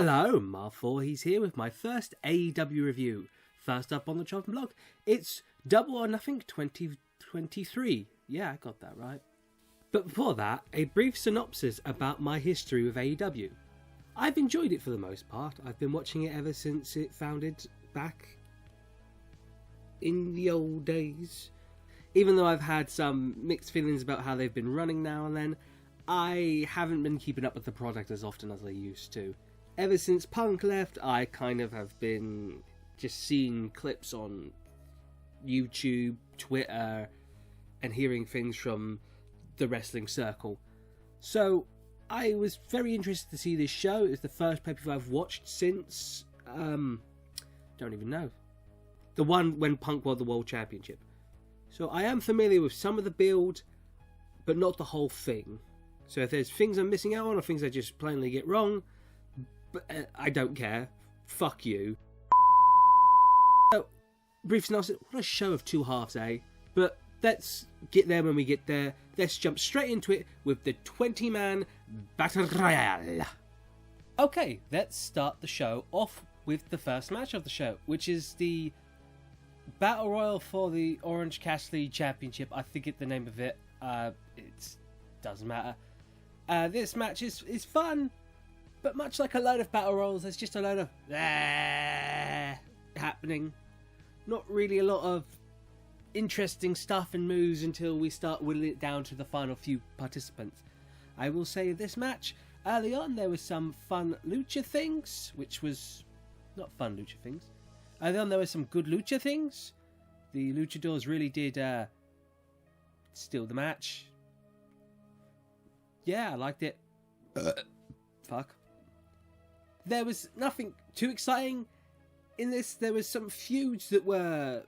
Hello, Marv Voorhees here with my first AEW review. First up on the Chopping Block, it's Double or Nothing 2023. Yeah, I got that right. But before that, a brief synopsis about my history with AEW. I've enjoyed it for the most part. I've been watching it ever since it founded back in the old days. Even though I've had some mixed feelings about how they've been running now and then, I haven't been keeping up with the product as often as I used to. Ever since Punk left, I kind of have been just seeing clips on YouTube, Twitter, and hearing things from the wrestling circle. So I was very interested to see this show. It's the first pay-per-view I've watched since, don't even know, the one when Punk won the World Championship. So I am familiar with some of the build, but not the whole thing. So if there's things I'm missing out on or things I just plainly get wrong, but I don't care. Fuck you. So, brief synopsis. What a show of two halves, eh? But let's get there when we get there. Let's jump straight into it with the 20-man Battle Royale. Okay, let's start the show off with the first match of the show, which is the Battle Royal for the Orange Cassidy Championship. I forget the name of it. It doesn't matter. This match is fun, but much like a load of Battle Royals, there's just a load of happening. Not really a lot of interesting stuff and moves until we start whittling it down to the final few participants. I will say this match, early on there was some fun lucha things, which was not fun lucha things. Early on there were some good lucha things. The luchadors really did steal the match. Yeah, I liked it. Fuck. There was nothing too exciting in this. There was some feuds that were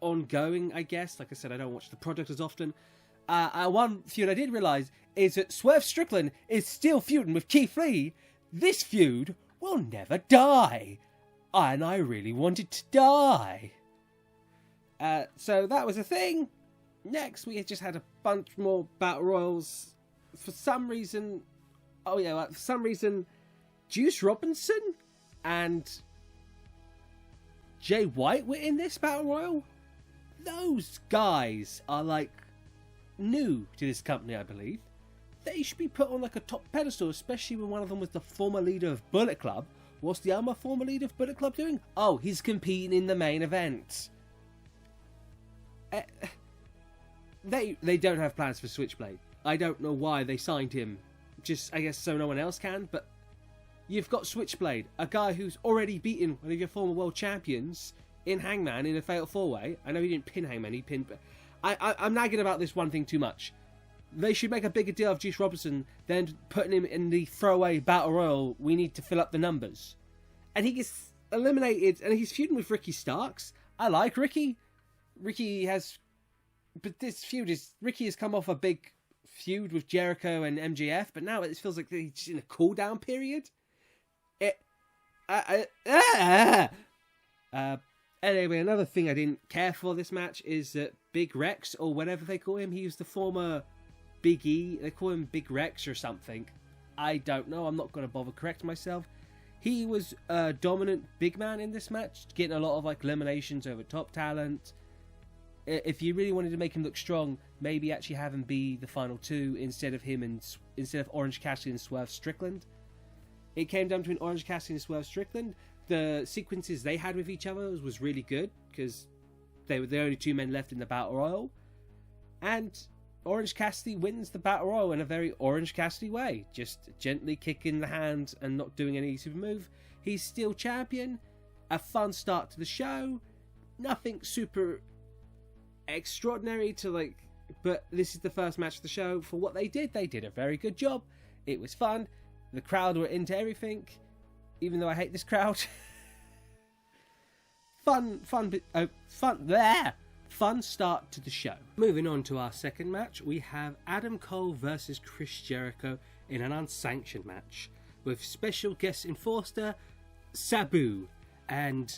ongoing, I guess. Like I said, I don't watch the product as often. One feud I did realise is that Swerve Strickland is still feuding with Keith Lee. This feud will never die. And I really wanted to die. So that was a thing. Next, we just had a bunch more Battle Royals. For some reason, Juice Robinson and Jay White were in this Battle Royal. Those guys are like new to this company, I believe. They should be put on like a top pedestal, especially when one of them was the former leader of Bullet Club. What's the other former leader of Bullet Club doing? Oh, he's competing in the main event. They don't have plans for Switchblade. I don't know why they signed him. Just, I guess, so no one else can. But you've got Switchblade, a guy who's already beaten one of your former world champions in Hangman in a Fatal 4-Way. I know he didn't pin Hangman, he pinned... But I'm nagging about this one thing too much. They should make a bigger deal of Juice Robinson than putting him in the throwaway Battle Royal. We need to fill up the numbers. And he gets eliminated, and he's feuding with Ricky Starks. I like Ricky. Ricky has... But this feud is... Ricky has come off a big feud with Jericho and MJF, but now it feels like he's in a cool-down period. Anyway, another thing I didn't care for this match is that Big Rex, or whatever they call him, he was the former Big E. They call him Big Rex or something. I don't know. I'm not going to bother correct myself. He was a dominant big man in this match, getting a lot of like eliminations over top talent. If you really wanted to make him look strong, maybe actually have him be the final two instead of Orange Cassidy and Swerve Strickland. It came down between Orange Cassidy and Swerve Strickland. The sequences they had with each other was really good because they were the only two men left in the Battle Royal. And Orange Cassidy wins the Battle Royal in a very Orange Cassidy way. Just gently kicking the hand and not doing any super move. He's still champion. A fun start to the show. Nothing super extraordinary to like... But this is the first match of the show. For what they did a very good job. It was fun. The crowd were into everything. Even though I hate this crowd. Fun start to the show. Moving on to our second match, we have Adam Cole versus Chris Jericho in an unsanctioned match with special guest enforcer Sabu. And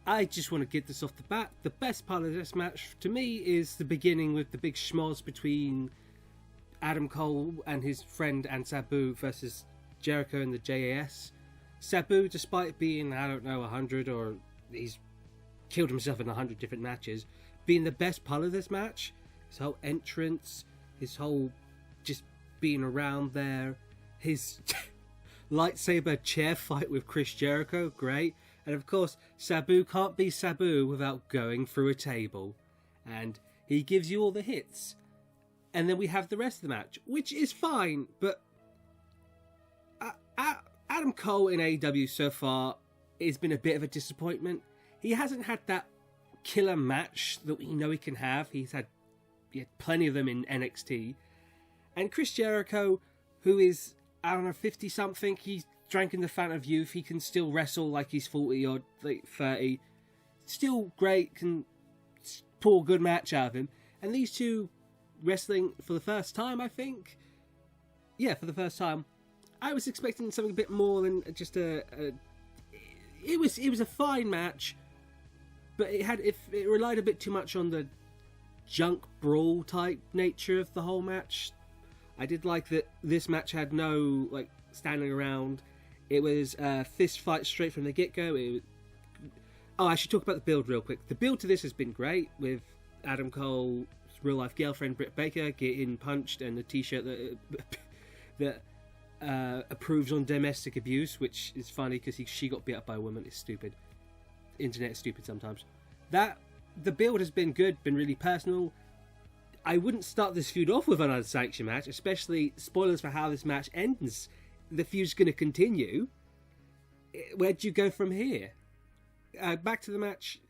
I just want to get this off the bat. The best part of this match to me is the beginning with the big schmoz between Adam Cole and his friend and Sabu versus Jericho and the JAS. Sabu, despite being, I don't know, 100, or he's killed himself in 100 different matches, being the best part of this match, his whole entrance, his whole just being around there, his lightsaber chair fight with Chris Jericho, great. And of course, Sabu can't be Sabu without going through a table. And he gives you all the hits. And then we have the rest of the match, which is fine, but Adam Cole in AEW so far has been a bit of a disappointment. He hasn't had that killer match that we know he can have. He had plenty of them in NXT. And Chris Jericho, who is, I don't know, 50-something, he's drank in the fountain of youth, he can still wrestle like he's 40 or like 30. Still great, can pull a good match out of him. And these two wrestling for the first time, I think. Yeah, for the first time. I was expecting something a bit more than just it was a fine match, but it relied a bit too much on the junk brawl type nature of the whole match. I did like that this match had no like standing around. It was a fist fight straight from the get-go. I should talk about the build real quick. The build to this has been great, with Adam Cole's real-life girlfriend Britt Baker getting punched and a t-shirt that approves on domestic abuse, which is funny because she got beat up by a woman. It's stupid. Internet is stupid sometimes. The build has been good, been really personal. I wouldn't start this feud off with an unsanctioned match, especially spoilers for how this match ends. The feud's going to continue. Where'd you go from here? Back to the match.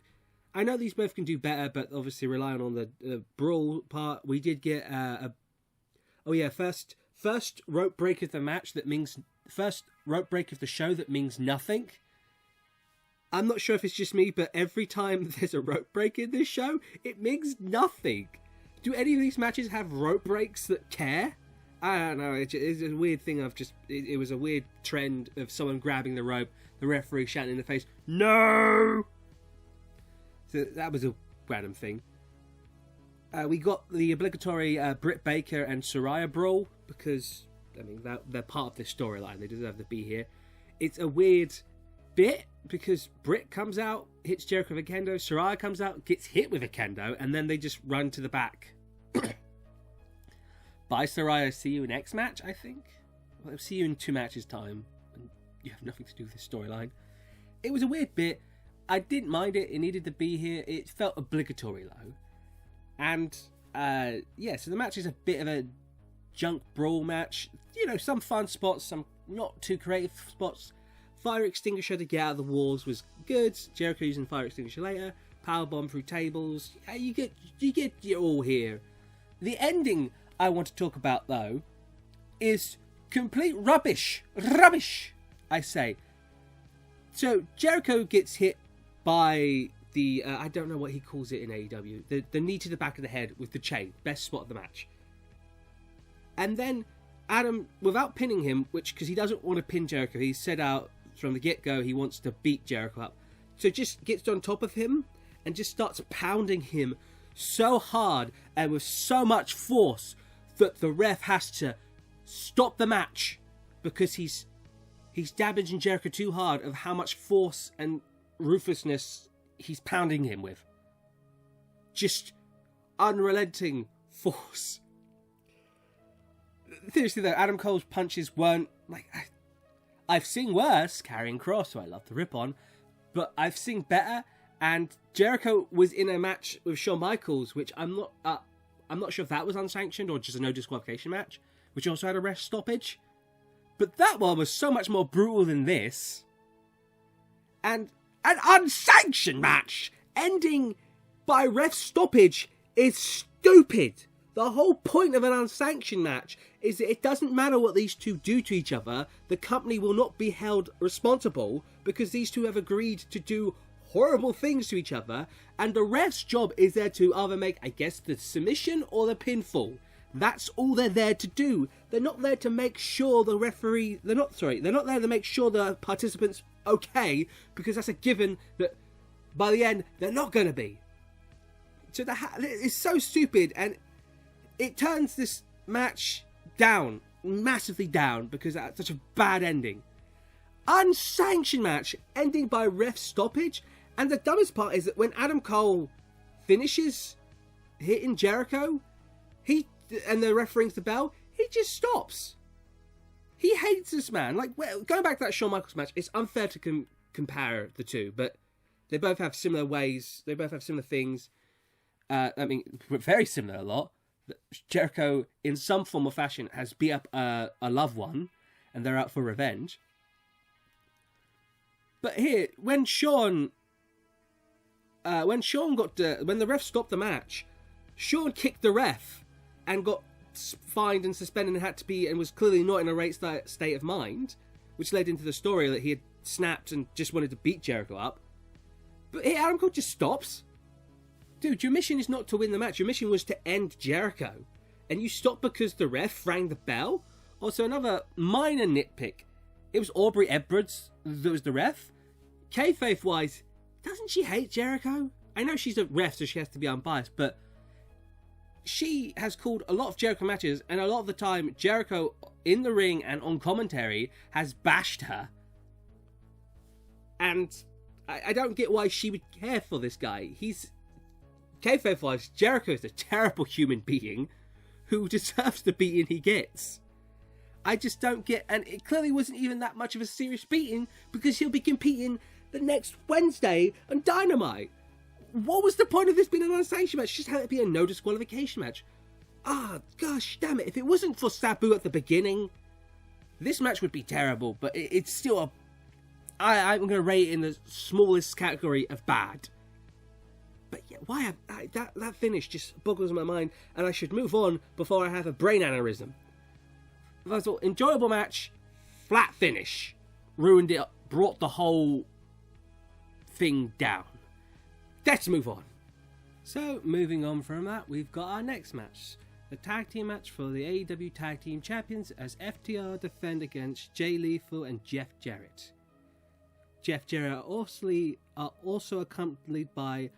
I know these both can do better, but obviously relying on the brawl part, we did get first rope break of the match that means first rope break of the show that means nothing. I'm not sure if it's just me, but every time there's a rope break in this show, it means nothing. Do any of these matches have rope breaks that care? I don't know. It's a weird thing. It was a weird trend of someone grabbing the rope, the referee shouting in the face, "No!" So that was a random thing. We got the obligatory Britt Baker and Saraya brawl, because, I mean, they're part of this storyline. They deserve to be here. It's a weird bit, because Britt comes out, hits Jericho with a kendo, Saraya comes out, gets hit with a kendo, and then they just run to the back. Bye, Saraya, see you in X match, I think? Well, see you in 2 matches' time, and you have nothing to do with this storyline. It was a weird bit. I didn't mind it. It needed to be here. It felt obligatory, though. And, so the match is a bit of a junk brawl match. You know, some fun spots, some not too creative spots. Fire extinguisher to get out of the walls was good. Jericho using fire extinguisher later. Powerbomb through tables. You get it all here. The ending I want to talk about, though, is complete rubbish. Rubbish, I say. So, Jericho gets hit by the, I don't know what he calls it in AEW, the knee to the back of the head with the chain. Best spot of the match. And then Adam, without pinning him, because he doesn't want to pin Jericho, he said out from the get-go he wants to beat Jericho up. So just gets on top of him and just starts pounding him so hard and with so much force that the ref has to stop the match, because he's damaging Jericho too hard of how much force and ruthlessness he's pounding him with. Just unrelenting force. Seriously though, Adam Cole's punches weren't like, I've seen worse, Karrion Kross, who I love to rip on, but I've seen better. And Jericho was in a match with Shawn Michaels, which I'm not sure if that was unsanctioned or just a no disqualification match, which also had a ref stoppage. But that one was so much more brutal than this. And an unsanctioned match ending by ref stoppage is stupid. The whole point of an unsanctioned match is that it doesn't matter what these two do to each other. The company will not be held responsible because these two have agreed to do horrible things to each other, and the ref's job is there to either make, I guess, the submission or the pinfall. That's all they're there to do. They're not there to make sure the referee... They're not there to make sure the participant's okay, because that's a given that by the end, they're not going to be. So it's so stupid, and it turns this match down, massively down, because that's such a bad ending. unsanctioned match ending by ref stoppage. And the dumbest part is that when Adam Cole finishes hitting Jericho, and the ref rings the bell, he just stops. He hates this man. Like, going back to that Shawn Michaels match, it's unfair to compare the two, but they both have similar ways. They both have similar things. Very similar a lot. Jericho, in some form or fashion, has beat up a loved one, and they're out for revenge. But here, when Shawn when the ref stopped the match, Shawn kicked the ref and got fined and suspended and was clearly not in a right state of mind, which led into the story that he had snapped and just wanted to beat Jericho up. But here, Adam Cole just stops. Dude, your mission is not to win the match. Your mission was to end Jericho. And you stopped because the ref rang the bell? Also, another minor nitpick. It was Aubrey Edwards that was the ref. Kayfabe-wise, doesn't she hate Jericho? I know she's a ref, so she has to be unbiased, but she has called a lot of Jericho matches, and a lot of the time, Jericho in the ring and on commentary has bashed her. And I don't get why she would care for this guy. Kayfabe-wise, Jericho is a terrible human being who deserves the beating he gets. I just don't get, and it clearly wasn't even that much of a serious beating because he'll be competing the next Wednesday on Dynamite. What was the point of this being an unsanctioned match? Just have it be a no disqualification match. Gosh damn it. If it wasn't for Sabu at the beginning, this match would be terrible, but it's still I'm going to rate it in the smallest category of bad. But yeah, why that finish just boggles my mind, and I should move on before I have a brain aneurysm. First of all, enjoyable match, flat finish. Ruined it, brought the whole thing down. Let's move on. So, moving on from that, we've got our next match. The tag team match for the AEW Tag Team Champions as FTR defend against Jay Lethal and Jeff Jarrett. Jeff Jarrett are also accompanied by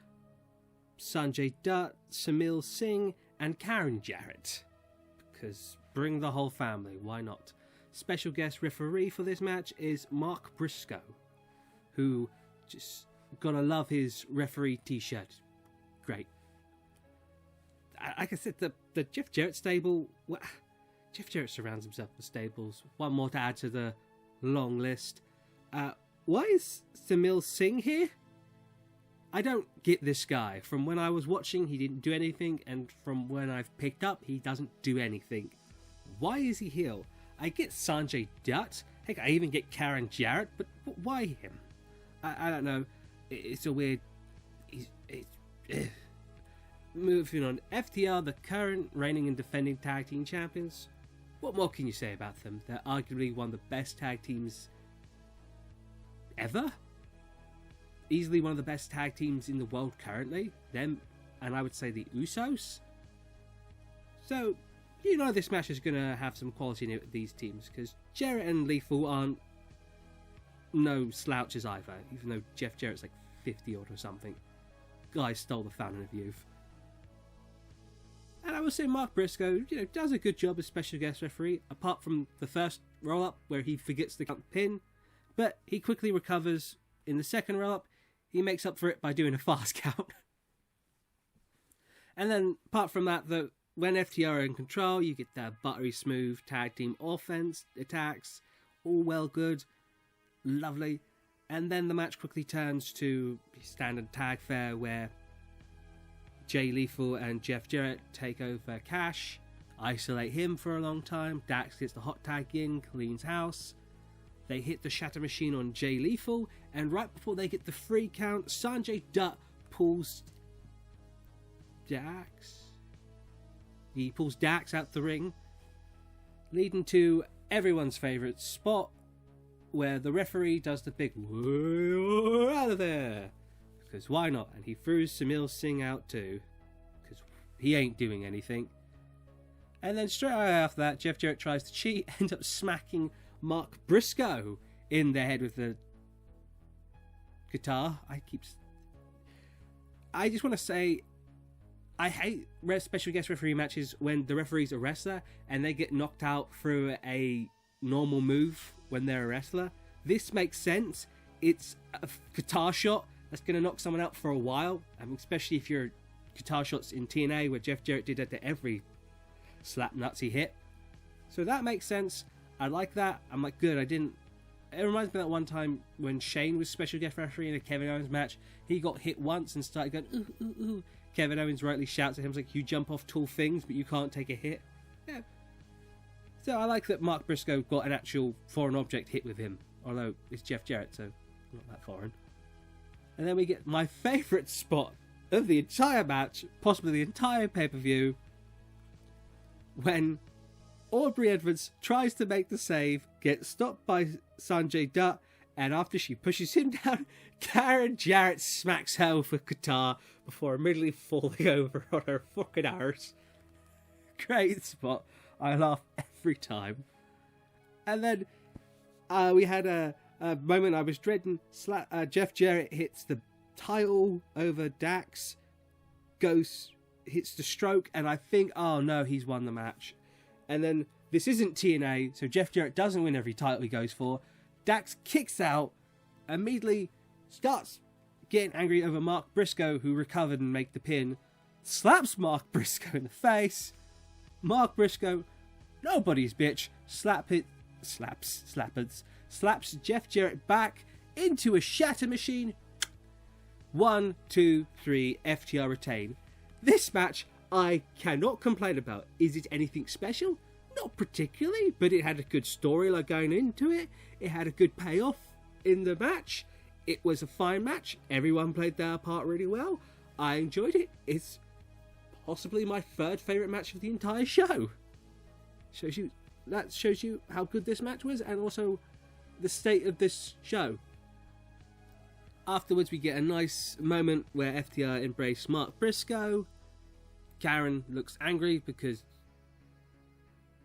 Sanjay Dutt, Samil Singh, and Karen Jarrett. Because bring the whole family, why not? Special guest referee for this match is Mark Briscoe, who just gotta love his referee t-shirt. Great. Like I said, the Jeff Jarrett stable, Jeff Jarrett surrounds himself with stables. One more to add to the long list. Why is Samil Singh here? I don't get this guy. From when I was watching, he didn't do anything, and from when I've picked up, he doesn't do anything. Why is he here? I get Sanjay Dutt. Heck, I even get Karen Jarrett, but why him? I don't know. It's a weird... Moving on. FTR, the current reigning and defending tag team champions. What more can you say about them? They're arguably one of the best tag teams ever. Easily one of the best tag teams in the world currently. Them, and I would say the Usos. So, you know this match is going to have some quality in it with these teams, because Jarrett and Lethal aren't no slouches either, even though Jeff Jarrett's like 50 odd or something. Guy stole the fountain of youth. And I would say Mark Briscoe, does a good job as special guest referee, apart from the first roll-up where he forgets the pin, but he quickly recovers in the second roll-up. He makes up for it by doing a fast count. And then, apart from that, when FTR are in control, you get that buttery smooth tag team offense attacks, all well good, lovely. And then the match quickly turns to standard tag fare where Jay Lethal and Jeff Jarrett take over Cash, isolate him for a long time. Dax gets the hot tag in, cleans house. They hit the Shatter Machine on Jay Lethal, and right before they get the free count, Sanjay Dutt pulls Dax. He pulls Dax out the ring, leading to everyone's favourite spot, where the referee does the big "Whoa, out of there!" Because why not? And he throws Samil Singh out too, because he ain't doing anything. And then straight after that, Jeff Jarrett tries to cheat, ends up smacking Mark Briscoe in the head with the guitar. I just want to say, I hate special guest referee matches when the referee's a wrestler and they get knocked out through a normal move when they're a wrestler. This makes sense. It's a guitar shot that's going to knock someone out for a while, especially if you're guitar shots in TNA where Jeff Jarrett did that to every slap nuts he hit. So that makes sense. I like that. I'm like, good. It reminds me of that one time when Shane was special guest referee in a Kevin Owens match. He got hit once and started going, ooh, ooh, ooh. Kevin Owens rightly shouts at him, like, you jump off tall things, but you can't take a hit. Yeah. So I like that Mark Briscoe got an actual foreign object hit with him. Although it's Jeff Jarrett, so not that foreign. And then we get my favourite spot of the entire match, possibly the entire pay-per-view, when Aubrey Edwards tries to make the save, gets stopped by Sanjay Dutt, and after she pushes him down, Karen Jarrett smacks her with a guitar before immediately falling over on her fucking arse. Great spot. I laugh every time. And then we had a moment I was dreading. Jeff Jarrett hits the title over Dax, hits the stroke, and I think, oh no, he's won the match. And then this isn't TNA, so Jeff Jarrett doesn't win every title he goes for. Dax kicks out, immediately starts getting angry over Mark Briscoe, who recovered and made the pin, slaps Mark Briscoe in the face. Mark Briscoe, nobody's bitch, slaps Jeff Jarrett back into a shatter machine. 1, 2, 3, FTR retain. This match I cannot complain about. Is it anything special? Not particularly, but it had a good storyline going into it. It had a good payoff in the match. It was a fine match. Everyone played their part really well. I enjoyed it. It's possibly my third favourite match of the entire show. That shows you how good this match was, and also the state of this show. Afterwards, we get a nice moment where FTR embrace Mark Briscoe. Karen looks angry because,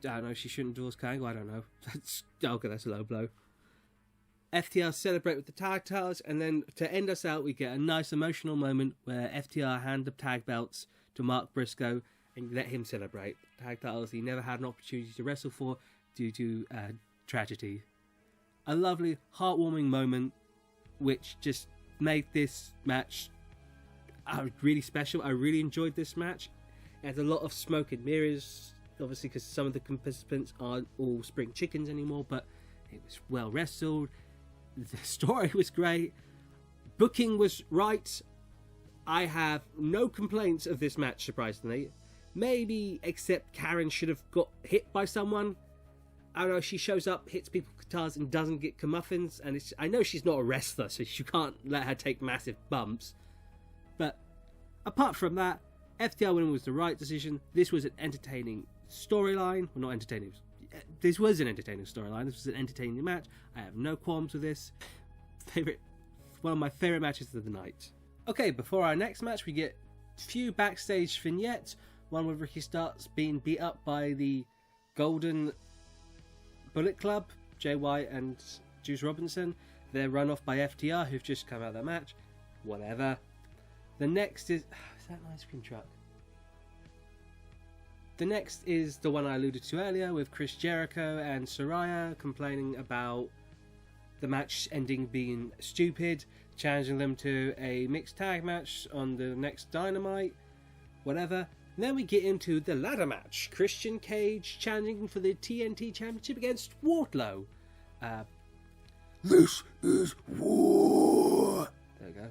I don't know, she shouldn't divorce Karen. I don't know. That's a low blow. FTR celebrate with the tag titles, and then to end us out, we get a nice emotional moment where FTR hand the tag belts to Mark Briscoe and let him celebrate. Tag titles he never had an opportunity to wrestle for due to tragedy. A lovely, heartwarming moment which just made this match really special. I really enjoyed this match. It had a lot of smoke and mirrors, obviously because some of the participants aren't all spring chickens anymore, but it was well wrestled. The story was great. Booking was right. I have no complaints of this match, surprisingly. Maybe except Karen should have got hit by someone. I don't know, she shows up, hits people with guitars and doesn't get comeuppance, and I know she's not a wrestler, so you can't let her take massive bumps. But apart from that, FTR winning was the right decision. This was an entertaining storyline. Well, not entertaining. This was an entertaining storyline. This was an entertaining match. I have no qualms with this. One of my favourite matches of the night. Okay, before our next match, we get a few backstage vignettes. One with Ricky Starks being beat up by the Golden Bullet Club, Jay White and Juice Robinson. They're run off by FTR, who've just come out of that match. Whatever. The next is that an ice cream truck? The next is the one I alluded to earlier with Chris Jericho and Saraya complaining about the match ending being stupid, challenging them to a mixed tag match on the next Dynamite, whatever. And then we get into the ladder match. Christian Cage challenging for the TNT Championship against Wardlow. This is war. There we go.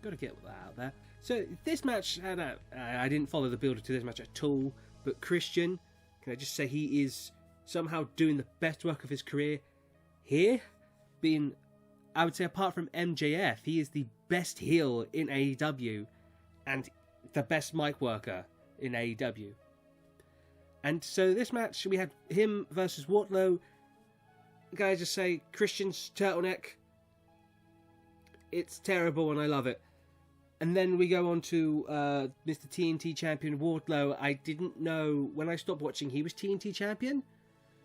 Got to get that out there. So this match had I didn't follow the build to this match at all, but Christian, can I just say he is somehow doing the best work of his career here? Being, I would say, apart from MJF, he is the best heel in AEW and the best mic worker in AEW. And so this match, we had him versus Wardlow. Can I just say, Christian's turtleneck, it's terrible and I love it. And then we go on to Mr. TNT Champion Wardlow. I didn't know, when I stopped watching, he was TNT Champion.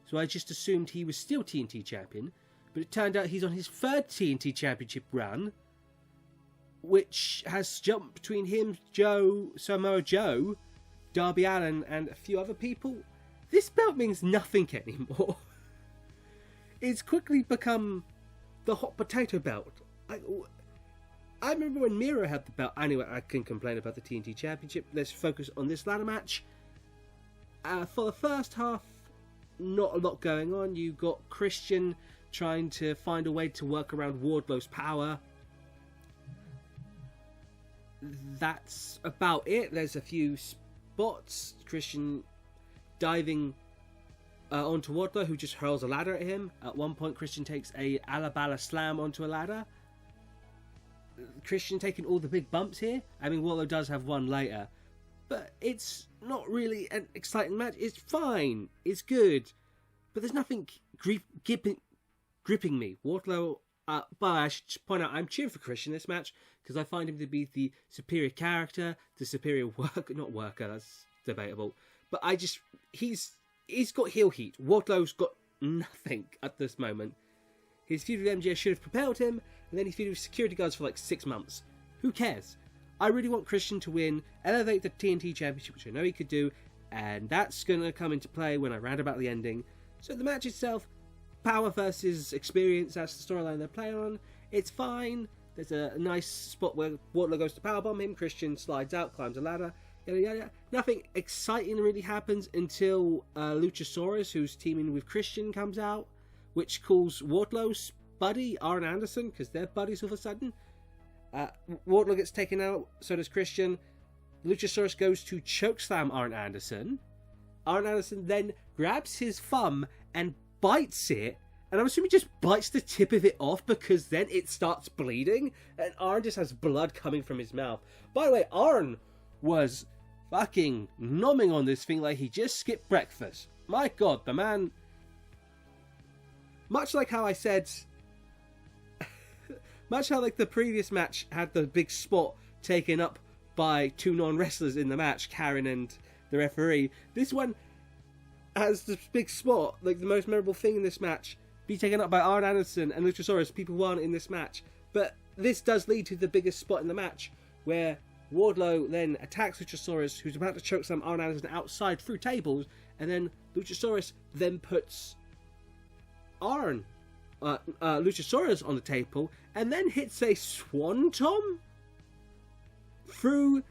So I just assumed he was still TNT Champion. But it turned out he's on his third TNT Championship run, which has jumped between him, Samoa Joe, Darby Allin, and a few other people. This belt means nothing anymore. It's quickly become the hot potato belt. I remember when Miro had the belt. Anyway, I can complain about the TNT Championship. Let's focus on this ladder match. For the first half, not a lot going on. You got Christian trying to find a way to work around Wardlow's power. That's about it. There's a few spots. Christian diving onto Wardlow, who just hurls a ladder at him. At one point, Christian takes a Alabama slam onto a ladder. Christian taking all the big bumps here. I mean, Wardlow does have one later, but it's not really an exciting match. It's fine. It's good, but there's nothing gripping me. Wardlow, but I should just point out, I'm cheering for Christian this match because I find him to be the superior character, the superior worker, that's debatable. But he's got heel heat. Wardlow's got nothing at this moment. His feud with MJF should have propelled him, and then he feuded with security guards for like 6 months. Who cares? I really want Christian to win, elevate the TNT Championship, which I know he could do, and that's going to come into play when I rant about the ending. So the match itself, power versus experience, that's the storyline they're playing on. It's fine. There's a nice spot where Wardlow goes to powerbomb him, Christian slides out, climbs a ladder, yada yada. Nothing exciting really happens until Luchasaurus, who's teaming with Christian, comes out, which calls Wardlow's buddy, Arn Anderson, because they're buddies all of a sudden. Wardlow gets taken out, so does Christian. Luchasaurus goes to chokeslam Arn Anderson. Arn Anderson then grabs his thumb and bites it, and I'm assuming just bites the tip of it off because then it starts bleeding, and Arn just has blood coming from his mouth. By the way, Arn was fucking nomming on this thing like he just skipped breakfast. My god, the man... Much like how I said... much how like the previous match had the big spot taken up by 2 non-wrestlers in the match, Karen and the referee, this one has the big spot, like the most memorable thing in this match, be taken up by Arn Anderson and Luchasaurus, people who aren't in this match. But this does lead to the biggest spot in the match, where Wardlow then attacks Luchasaurus, who's about to chokeslam Arn Anderson outside through tables, and then Luchasaurus then puts Luchasaurus on the table, and then hits a swanton through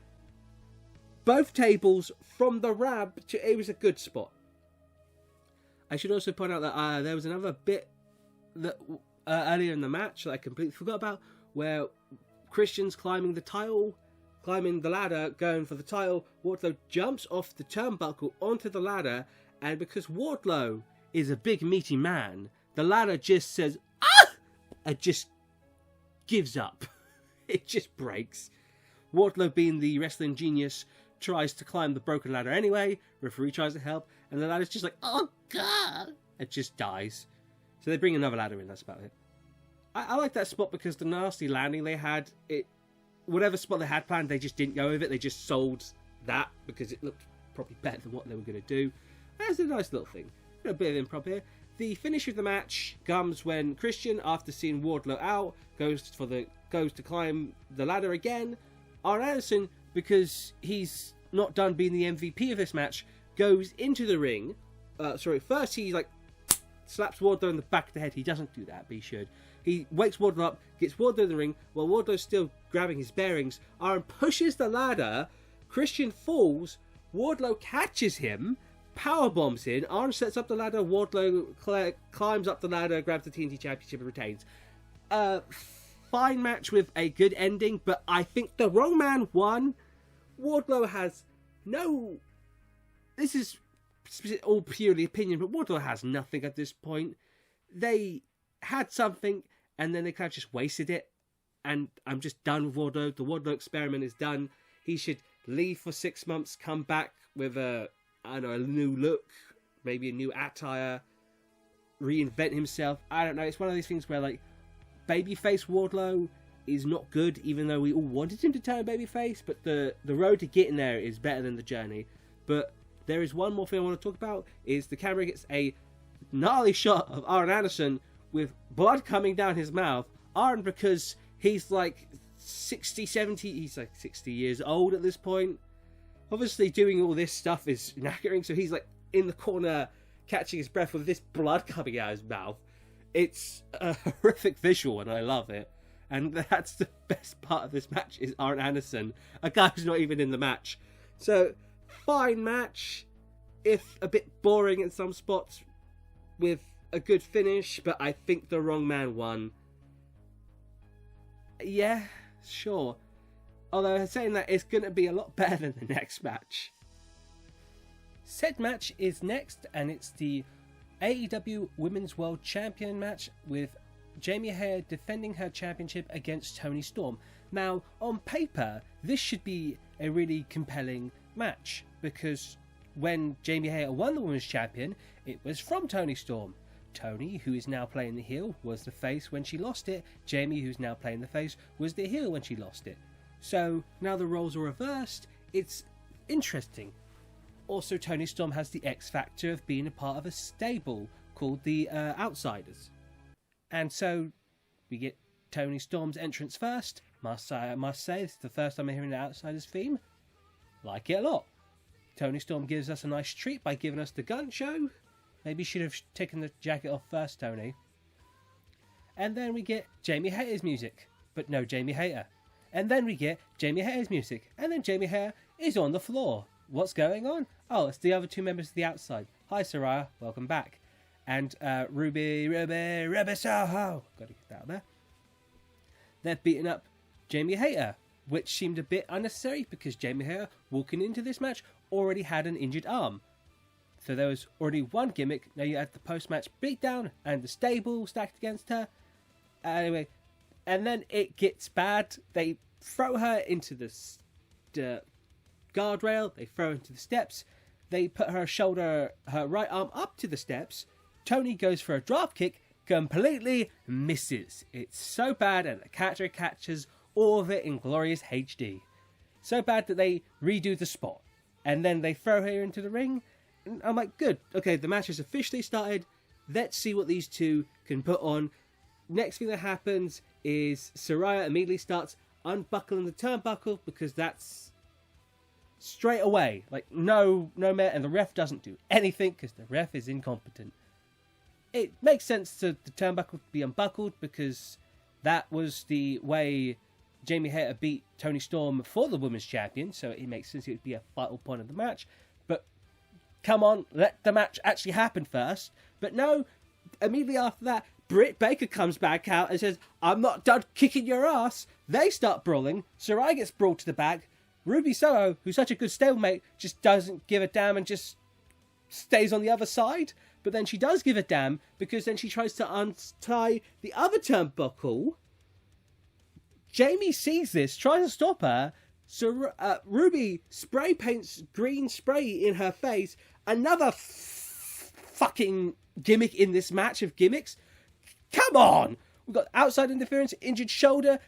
both tables from the ramp. It was a good spot. I should also point out that there was another bit that earlier in the match that I completely forgot about, where Christian's climbing the ladder, going for the title. Wardlow jumps off the turnbuckle onto the ladder, and because Wardlow is a big meaty man, the ladder just says, "Ah!" and just gives up. It just breaks. Wardlow, being the wrestling genius, tries to climb the broken ladder anyway. Referee tries to help, and the ladder's just like, "Oh god!" It just dies. So they bring another ladder in, that's about it. I like that spot because the nasty landing they had, whatever spot they had planned, they just didn't go with it. They just sold that because it looked probably better than what they were going to do. That's a nice little thing. A bit of improv here. The finish of the match comes when Christian, after seeing Wardlow out, goes to climb the ladder again. Arn Anderson, because he's not done being the MVP of this match, goes into the ring. First he slaps Wardlow in the back of the head. He doesn't do that, but he should. He wakes Wardlow up, gets Wardlow in the ring, while Wardlow's still grabbing his bearings. Arn pushes the ladder, Christian falls, Wardlow catches him, powerbombs in, Arn sets up the ladder, Wardlow climbs up the ladder, grabs the TNT Championship and retains. Fine match with a good ending, but I think the wrong man won. Wardlow has no... This is all purely opinion, but Wardlow has nothing at this point. They had something, and then they kind of just wasted it, and I'm just done with Wardlow. The Wardlow experiment is done. He should leave for 6 months, come back with a new look, maybe a new attire, reinvent himself. I don't know. It's one of these things where, babyface Wardlow is not good, even though we all wanted him to turn babyface, but the road to getting there is better than the journey. But there is one more thing I want to talk about, is the camera gets a gnarly shot of Arn Anderson with blood coming down his mouth. Arn, because he's 60, 70, he's 60 years old at this point. Obviously doing all this stuff is knackering, so he's in the corner catching his breath with this blood coming out of his mouth. It's a horrific visual and I love it. And that's the best part of this match is Arn Anderson, a guy who's not even in the match. So, fine match, if a bit boring in some spots, with a good finish, but I think the wrong man won. Yeah, sure. Although saying that, it's going to be a lot better than the next match. Said match is next, and it's the AEW Women's World Champion match with Jamie Hayter defending her championship against Toni Storm. Now, on paper, this should be a really compelling match, because when Jamie Hayter won the Women's Champion, it was from Toni Storm. Toni, who is now playing the heel, was the face when she lost it. Jamie, who's now playing the face, was the heel when she lost it. So, now the roles are reversed. It's interesting. Also, Toni Storm has the X factor of being a part of a stable called the Outsiders. And so, we get Toni Storm's entrance first. I must say, this is the first time I'm hearing the Outsiders theme. Like it a lot. Toni Storm gives us a nice treat by giving us the gun show. Maybe you should have taken the jacket off first, Toni. And then we get Jamie Hayter's music. But no Jamie Hayter. And then we get Jamie Hayter's music. And then Jamie Hayter is on the floor. What's going on? Oh, it's the other two members of the Outside. Hi, Saraya. Welcome back. And Ruby Soho. Got to get that out there. They're beating up Jamie Hayter, which seemed a bit unnecessary because Jamie Hayter, walking into this match, already had an injured arm. So there was already one gimmick. Now you had the post-match beatdown and the stable stacked against her. Anyway, and then it gets bad. They throw her into the guardrail. They throw her into the steps. They put her right arm up to the steps. Toni goes for a drop kick, completely misses. It's so bad, and the catcher catches all of it in glorious HD. So bad that they redo the spot. And then they throw her into the ring. And I'm like, good. Okay, the match has officially started. Let's see what these two can put on. Next thing that happens is Saraya immediately starts unbuckling the turnbuckle because that's straight away. Like, no more. And the ref doesn't do anything because the ref is incompetent. It makes sense to the turnbuckle to be unbuckled because that was the way Jamie Hayter beat Toni Storm for the Women's Champion, so it makes sense it would be a vital point of the match. But come on, let the match actually happen first. But no, immediately after that, Britt Baker comes back out and says, I'm not done kicking your ass. They start brawling. Saraya gets brought to the back. Ruby Soho, who's such a good stablemate, just doesn't give a damn and just stays on the other side. But then she does give a damn because then she tries to untie the other turnbuckle. Jamie sees this, tries to stop her. So Ruby spray paints green spray in her face. Another fucking gimmick in this match of gimmicks. Come on! We've got outside interference, injured shoulder,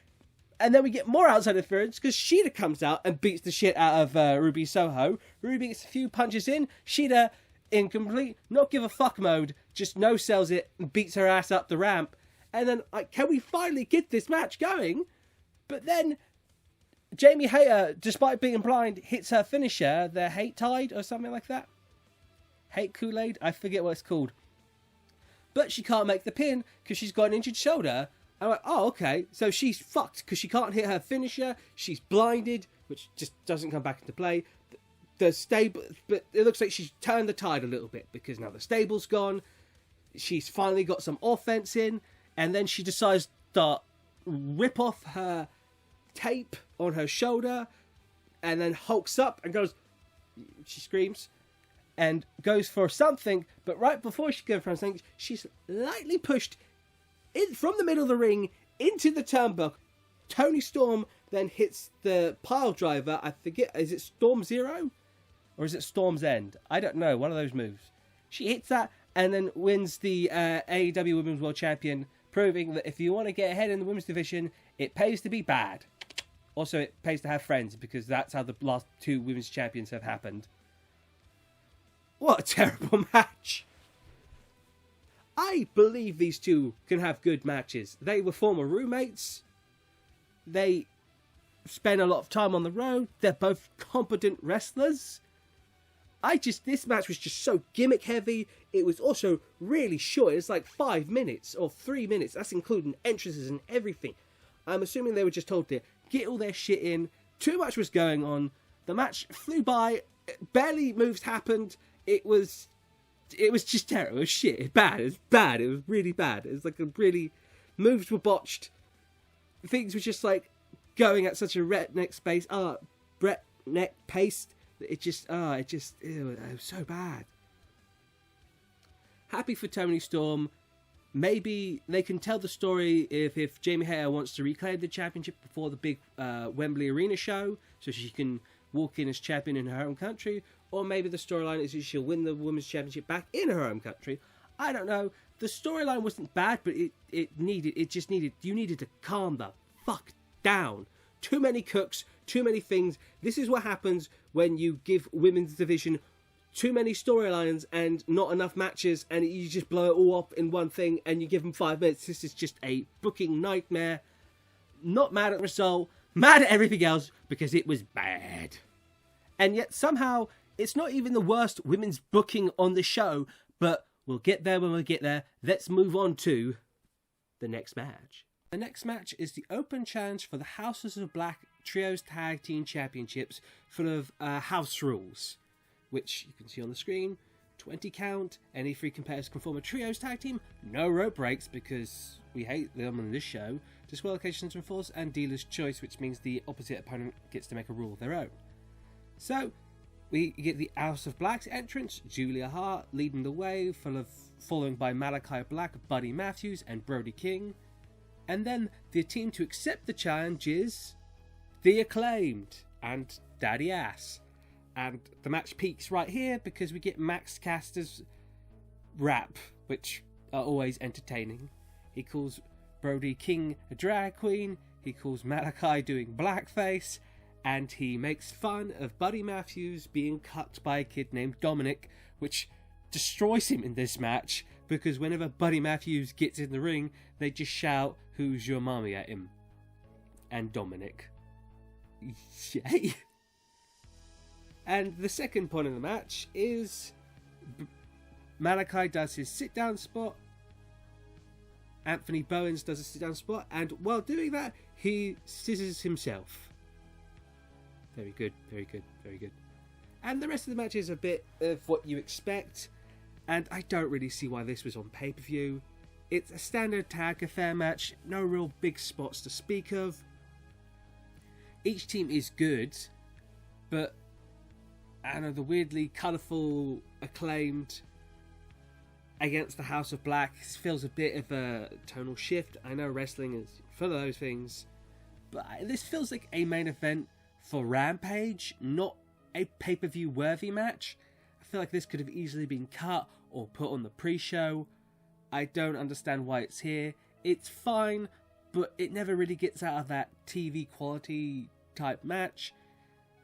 and then we get more outside interference because Shida comes out and beats the shit out of Ruby Soho. Ruby gets a few punches in. Shida, in complete not give a fuck mode, just no-sells it and beats her ass up the ramp. And then, like, can we finally get this match going? But then Jamie Hayter, despite being blind, hits her finisher, the Hate Tide or something like that. Hate Kool-Aid? I forget what it's called. But she can't make the pin because she's got an injured shoulder. I'm like, oh, okay. So she's fucked because she can't hit her finisher. She's blinded, which just doesn't come back into play. The stable, but it looks like she's turned the tide a little bit because now the stable's gone. She's finally got some offense in, and then she decides to start rip off her tape on her shoulder, and then hulks up and goes. She screams and goes for something, but right before she goes for something, she's lightly pushed in from the middle of the ring into the turnbuckle. Toni Storm then hits the pile driver. I forget, is it Storm Zero? Or is it Storm's End? I don't know. One of those moves. She hits that and then wins the AEW Women's World Champion, proving that if you want to get ahead in the women's division, it pays to be bad. Also, it pays to have friends, because that's how the last two women's champions have happened. What a terrible match. I believe these two can have good matches. They were former roommates. They spend a lot of time on the road. They're both competent wrestlers. This match was just so gimmick heavy. It was also really short. It was like 5 minutes or 3 minutes. That's including entrances and everything. I'm assuming they were just told to get all their shit in. Too much was going on. The match flew by. Barely moves happened. It was just terrible. It was shit. It was bad. It was bad. It was really bad. It was like moves were botched. Things were just like going at such a breakneck pace. It was so bad. Happy for Toni Storm. Maybe they can tell the story if Jamie Hayter wants to reclaim the championship before the big Wembley Arena show, so she can walk in as champion in her home country, or maybe the storyline is that she'll win the women's championship back in her home country. I don't know. The storyline wasn't bad, but you needed to calm the fuck down. Too many cooks, too many things. This is what happens when you give women's division too many storylines and not enough matches, and you just blow it all up in one thing, and you give them 5 minutes. This is just a booking nightmare. Not mad at the result, mad at everything else, because it was bad. And yet somehow, it's not even the worst women's booking on the show, but we'll get there when we get there. Let's move on to the next match. The next match is the open challenge for the Houses of Black Trios Tag Team Championships, full of house rules, which you can see on the screen. 20 count, any 3 competitors can form a Trios Tag Team, no rope breaks because we hate them on this show, disqualifications from falls, and dealer's choice, which means the opposite opponent gets to make a rule of their own. So, we get the House of Black's entrance, Julia Hart leading the way, followed by Malachi Black, Buddy Matthews, and Brody King. And then the team to accept the challenge is The Acclaimed and Daddy Ass. And the match peaks right here because we get Max Caster's rap, which are always entertaining. He calls Brody King a drag queen, he calls Malachi doing blackface, and he makes fun of Buddy Matthews being cut by a kid named Dominic, which destroys him in this match, because whenever Buddy Matthews gets in the ring, they just shout, "Who's your mommy?" at him. And Dominic. Yay. And the second point of the match is Malachi does his sit-down spot, Anthony Bowens does a sit-down spot, and while doing that, he scissors himself. Very good, very good, very good. And the rest of the match is a bit of what you expect, and I don't really see why this was on pay-per-view. It's a standard tag affair match, no real big spots to speak of. Each team is good, but I don't know, the weirdly colourful Acclaimed against the House of Black feels a bit of a tonal shift. I know wrestling is full of those things, but this feels like a main event for Rampage, not a pay-per-view worthy match. I feel like this could have easily been cut or put on the pre-show. I don't understand why it's here. It's fine, but it never really gets out of that TV quality type match.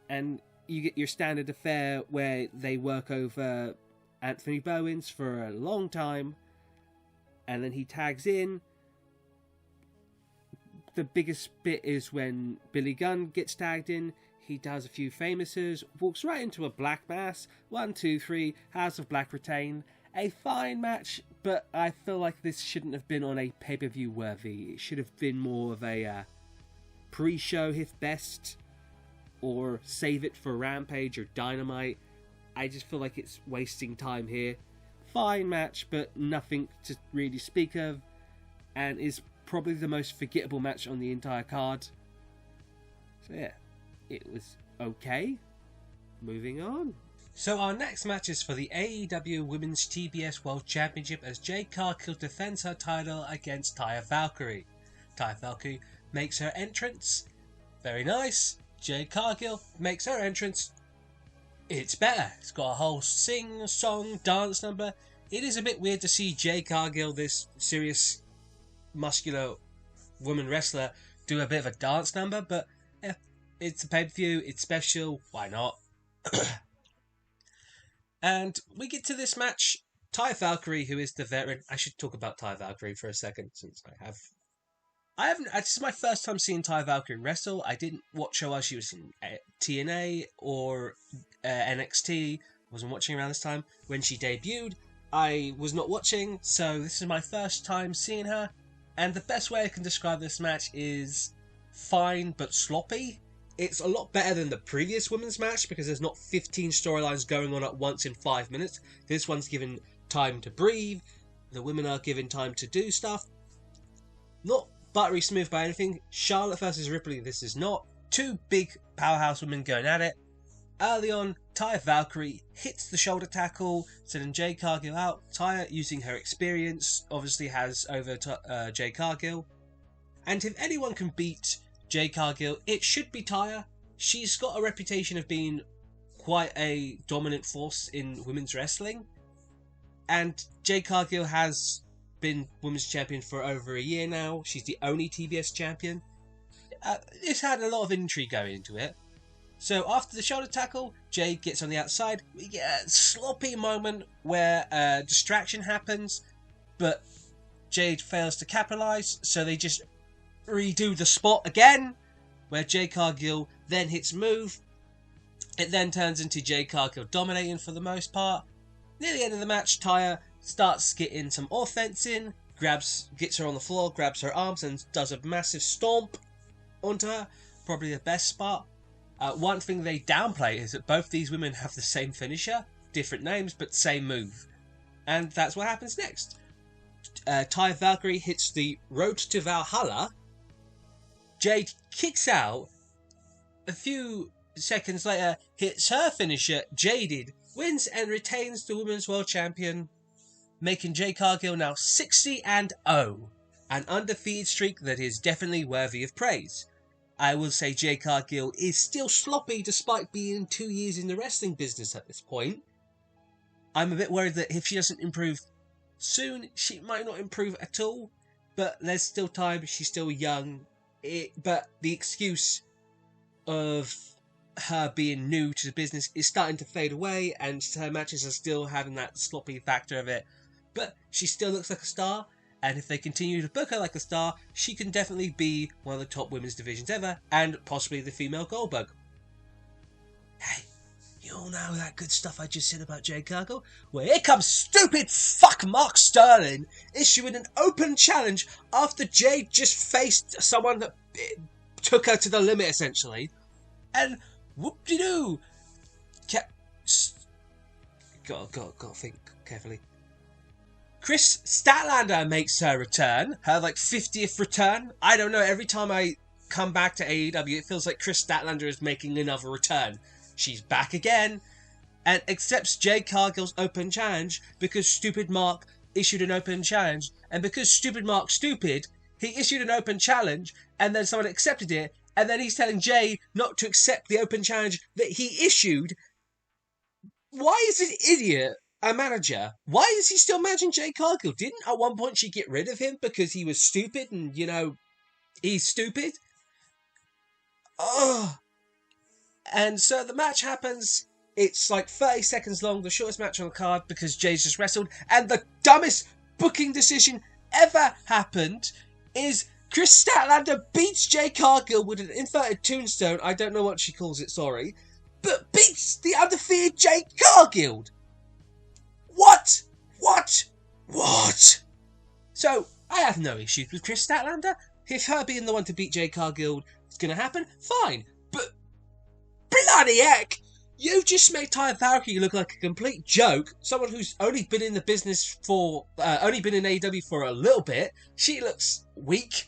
And you get your standard affair where they work over Anthony Bowens for a long time, and then he tags in. The biggest bit is when Billy Gunn gets tagged in. He does a few famouses, walks right into a black mass. 1, 2, 3, House of Black retain. A fine match, but I feel like this shouldn't have been on a pay-per-view worthy. It should have been more of a pre-show, if best, or save it for Rampage or Dynamite. I just feel like it's wasting time here. Fine match, but nothing to really speak of, and is probably the most forgettable match on the entire card. So yeah, it was okay. Moving on. So our next match is for the AEW Women's TBS World Championship as Jade Cargill defends her title against Taya Valkyrie. Taya Valkyrie makes her entrance. Very nice. Jade Cargill makes her entrance. It's better. It's got a whole sing, song, dance number. It is a bit weird to see Jade Cargill, this serious, muscular woman wrestler, do a bit of a dance number, but yeah, it's a pay-per-view, it's special, why not? And we get to this match. Taya Valkyrie, who is the veteran. I should talk about Taya Valkyrie for a second, since I haven't. This is my first time seeing Taya Valkyrie wrestle. I didn't watch her while she was in TNA or NXT wasn't watching around this time. When she debuted, I was not watching, so this is my first time seeing her. And the best way I can describe this match is fine but sloppy. It's a lot better than the previous women's match because there's not 15 storylines going on at once in 5 minutes. This one's given time to breathe. The women are given time to do stuff. Not buttery smooth by anything. Charlotte versus Ripley, this is not. Two big powerhouse women going at it. Early on, Taya Valkyrie hits the shoulder tackle, sending Jade Cargill out. Taya, using her experience, obviously has over Jade Cargill. And if anyone can beat Jade Cargill, it should be Taya. She's got a reputation of being quite a dominant force in women's wrestling. And Jade Cargill has been women's champion for over a year now. She's the only TBS champion. It's had a lot of intrigue going into it. So after the shoulder tackle, Jade gets on the outside. We get a sloppy moment where a distraction happens, but Jade fails to capitalise, so they just redo the spot again, where Jade Cargill then hits move. It then turns into Jade Cargill dominating for the most part. Near the end of the match, Taya starts getting some offense in, gets her on the floor, grabs her arms, and does a massive stomp onto her. Probably the best spot. One thing they downplay is that both these women have the same finisher, different names, but same move. And that's what happens next. Taya Valkyrie hits the Road to Valhalla. Jade kicks out. A few seconds later, hits her finisher, Jaded, wins and retains the Women's World Champion, making Jade Cargill now 60-0, an undefeated streak that is definitely worthy of praise. I will say Jade Cargill is still sloppy despite being 2 years in the wrestling business at this point. I'm a bit worried that if she doesn't improve soon, she might not improve at all, but there's still time, she's still young. But the excuse of her being new to the business is starting to fade away, and her matches are still having that sloppy factor of it. But she still looks like a star, and if they continue to book her like a star, she can definitely be one of the top women's divisions ever, and possibly the female Goldberg. Hey, you all know that good stuff I just said about Jade Cargill? Well, here comes stupid fuck Mark Sterling issuing an open challenge after Jade just faced someone that took her to the limit, essentially. And whoop-de-doo! Gotta think carefully. Chris Statlander makes her return. Her, 50th return. I don't know, every time I come back to AEW, it feels like Chris Statlander is making another return. She's back again, and accepts Jade Cargill's open challenge because stupid Mark issued an open challenge. And because stupid Mark's stupid, he issued an open challenge, and then someone accepted it, and then he's telling Jade not to accept the open challenge that he issued. Why is this idiot a manager? Why is he still managing Jade Cargill? Didn't at one point she get rid of him because he was stupid and, he's stupid? Ugh. And so the match happens. It's 30 seconds long, the shortest match on the card because Jay's just wrestled. And the dumbest booking decision ever happened is Chris Statlander beats Jade Cargill with an inverted tombstone. I don't know what she calls it, sorry. But beats the undefeated Jade Cargill. What? So, I have no issues with Chris Statlander. If her being the one to beat Jade Cargill is going to happen, fine. But bloody heck, you've just made Taya Valkyrie look like a complete joke. Someone who's only been in the business only been in AEW for a little bit. She looks weak.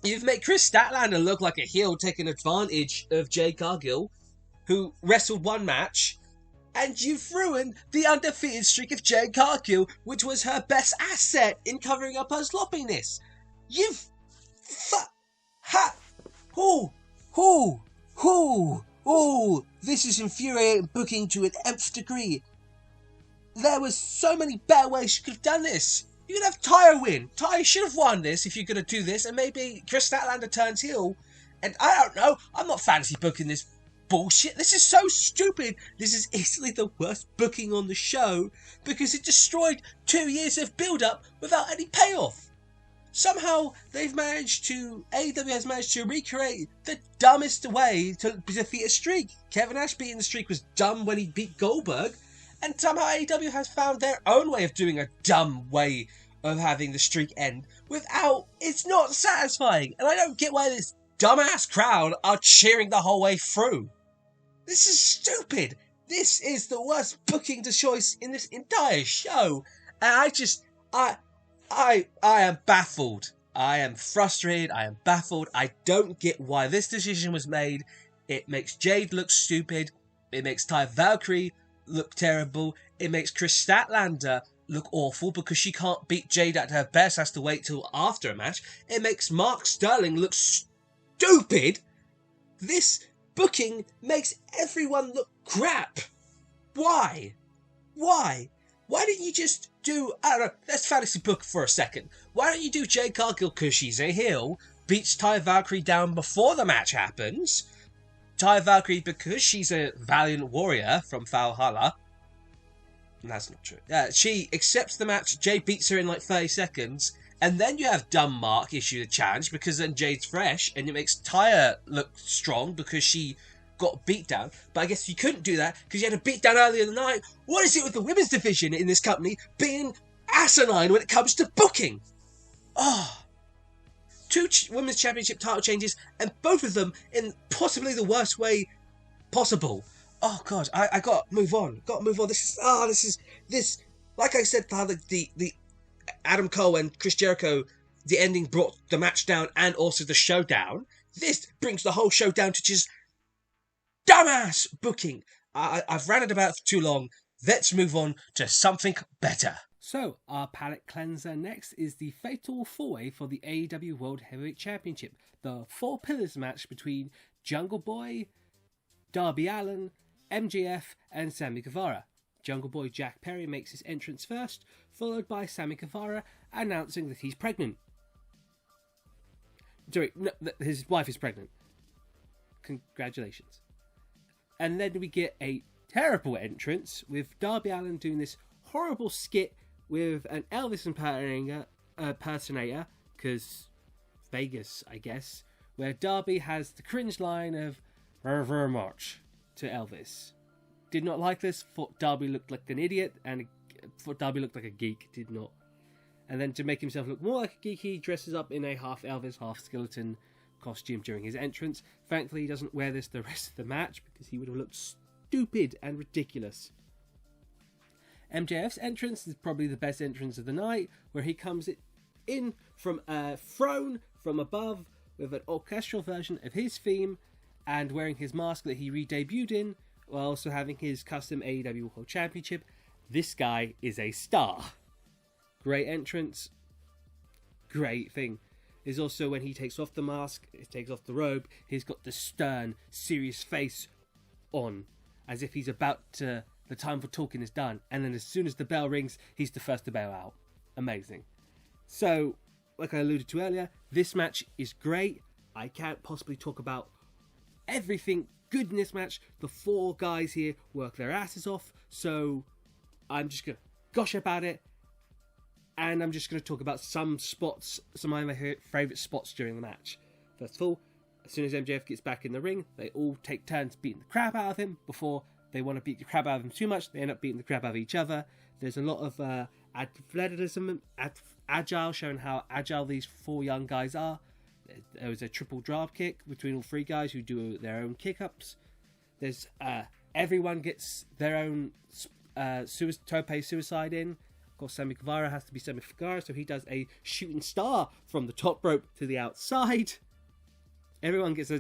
You've made Chris Statlander look like a heel taking advantage of Jade Cargill, who wrestled one match. And you've ruined the undefeated streak of Jade Cargill, which was her best asset in covering up her sloppiness. This is infuriating booking to an nth degree. There was so many better ways you could have done this. You could have Taya win. Taya should have won this if you're going to do this, and maybe Chris Statlander turns heel. And I don't know, I'm not fancy booking this bullshit. This is so stupid. This is easily the worst booking on the show because it destroyed 2 years of build-up without any payoff. Somehow AEW has managed to recreate the dumbest way to defeat a streak. Kevin Nash beating the streak was dumb when he beat Goldberg, and somehow AEW has found their own way of doing a dumb way of having the streak end without... It's not satisfying, and I don't get why this dumbass crowd are cheering the whole way through. This is stupid. This is the worst booking choice in this entire show, and I am baffled. I am frustrated. I am baffled. I don't get why this decision was made. It makes Jade look stupid. It makes Valkyrie look terrible. It makes Chris Statlander look awful because she can't beat Jade at her best, has to wait till after a match. It makes Mark Sterling look stupid. This booking makes everyone look crap. Why? Why? Why don't you just do, I don't know, let's fantasy book for a second. Why don't you do Jade Cargill because she's a heel, beats Valkyrie down before the match happens. Valkyrie, because she's a valiant warrior from Valhalla. That's not true. She accepts the match, Jade beats her in like 30 seconds, and then you have dumb Mark issue the challenge because then Jade's fresh, and it makes Taya look strong because she got beat down. But I guess you couldn't do that because you had a beat down earlier in the night. What is it with the women's division in this company being asinine when it comes to booking? Two women's championship title changes, and both of them in possibly the worst way possible. Oh god, I gotta move on. This is like I said, the Adam Cole and Chris Jericho, the ending brought the match down and also the show down. This brings the whole show down to just dumbass booking. I've ranted about it for too long. Let's move on to something better. So, our palate cleanser next is the Fatal 4-Way for the AEW World Heavyweight Championship. The Four Pillars match between Jungle Boy, Darby Allin, MJF and Sammy Guevara. Jungle Boy Jack Perry makes his entrance first, followed by Sammy Guevara announcing that he's pregnant. Sorry, no, his wife is pregnant. Congratulations. And then we get a terrible entrance with Darby Allin doing this horrible skit with an Elvis impersonator, because Vegas, I guess, where Darby has the cringe line of very much to Elvis. Did not like this, thought Darby looked like an idiot, and thought Darby looked like a geek, did not. And then to make himself look more like a geek, he dresses up in a half Elvis, half skeleton costume during his entrance. Thankfully, he doesn't wear this the rest of the match, because he would have looked stupid and ridiculous. MJF's entrance is probably the best entrance of the night, where he comes in from a throne from above with an orchestral version of his theme and wearing his mask that he re-debuted in, while also having his custom AEW World Championship. This guy is a star. Great entrance. Great thing. Is also when he takes off the mask, he takes off the robe, he's got the stern, serious face on, as if he's about to... The time for talking is done, and then as soon as the bell rings, he's the first to bail out. Amazing. So, like I alluded to earlier, this match is great. I can't possibly talk about everything good in this match. The four guys here work their asses off, so I'm just going to gush about it, and I'm just going to talk about some spots, some of my favourite spots during the match. First of all, as soon as MJF gets back in the ring, they all take turns beating the crap out of him before they want to beat the crap out of him too much. They end up beating the crap out of each other. There's a lot of athleticism, agile, showing how agile these four young guys are. There was a triple drop kick between all three guys who do their own kick-ups. There's everyone gets their own tope suicide in. Of course, Sammy Guevara has to be Sammy Guevara, so he does a shooting star from the top rope to the outside. Everyone gets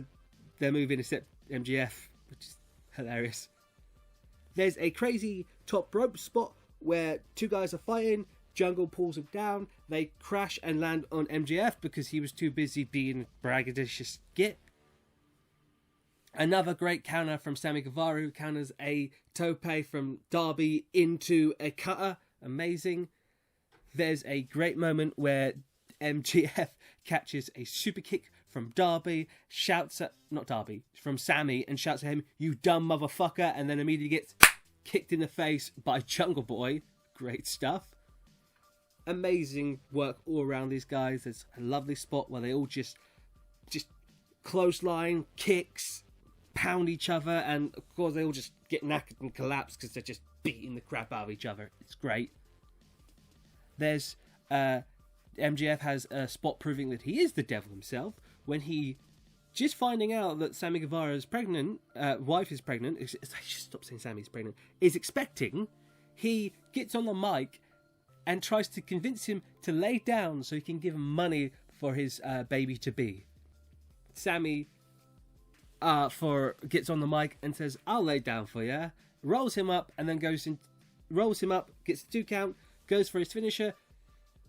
their move in except MGF, which is hilarious. There's a crazy top rope spot where two guys are fighting. Jungle pulls him down. They crash and land on MJF because he was too busy being braggadocious git. Another great counter from Sammy Guevara, who counters a tope from Darby into a cutter. Amazing. There's a great moment where MJF catches a super kick from Darby, shouts at, not Darby, from Sammy, and shouts at him, "You dumb motherfucker," and then immediately gets kicked in the face by Jungle Boy. Great stuff. amazing work all around these guys. There's a lovely spot where they all just clothesline, kicks, pound each other, and of course they all just get knackered and collapse because they're just beating the crap out of each other. It's great. There's MJF has a spot proving that he is the devil himself when he, just finding out that Sammy Guevara's pregnant, wife is pregnant, I should stop saying Sammy's pregnant, is expecting, he gets on the mic and tries to convince him to lay down so he can give him money for his baby to be. Sammy gets on the mic and says, "I'll lay down for you," rolls him up and then rolls him up, gets the 2 count, goes for his finisher.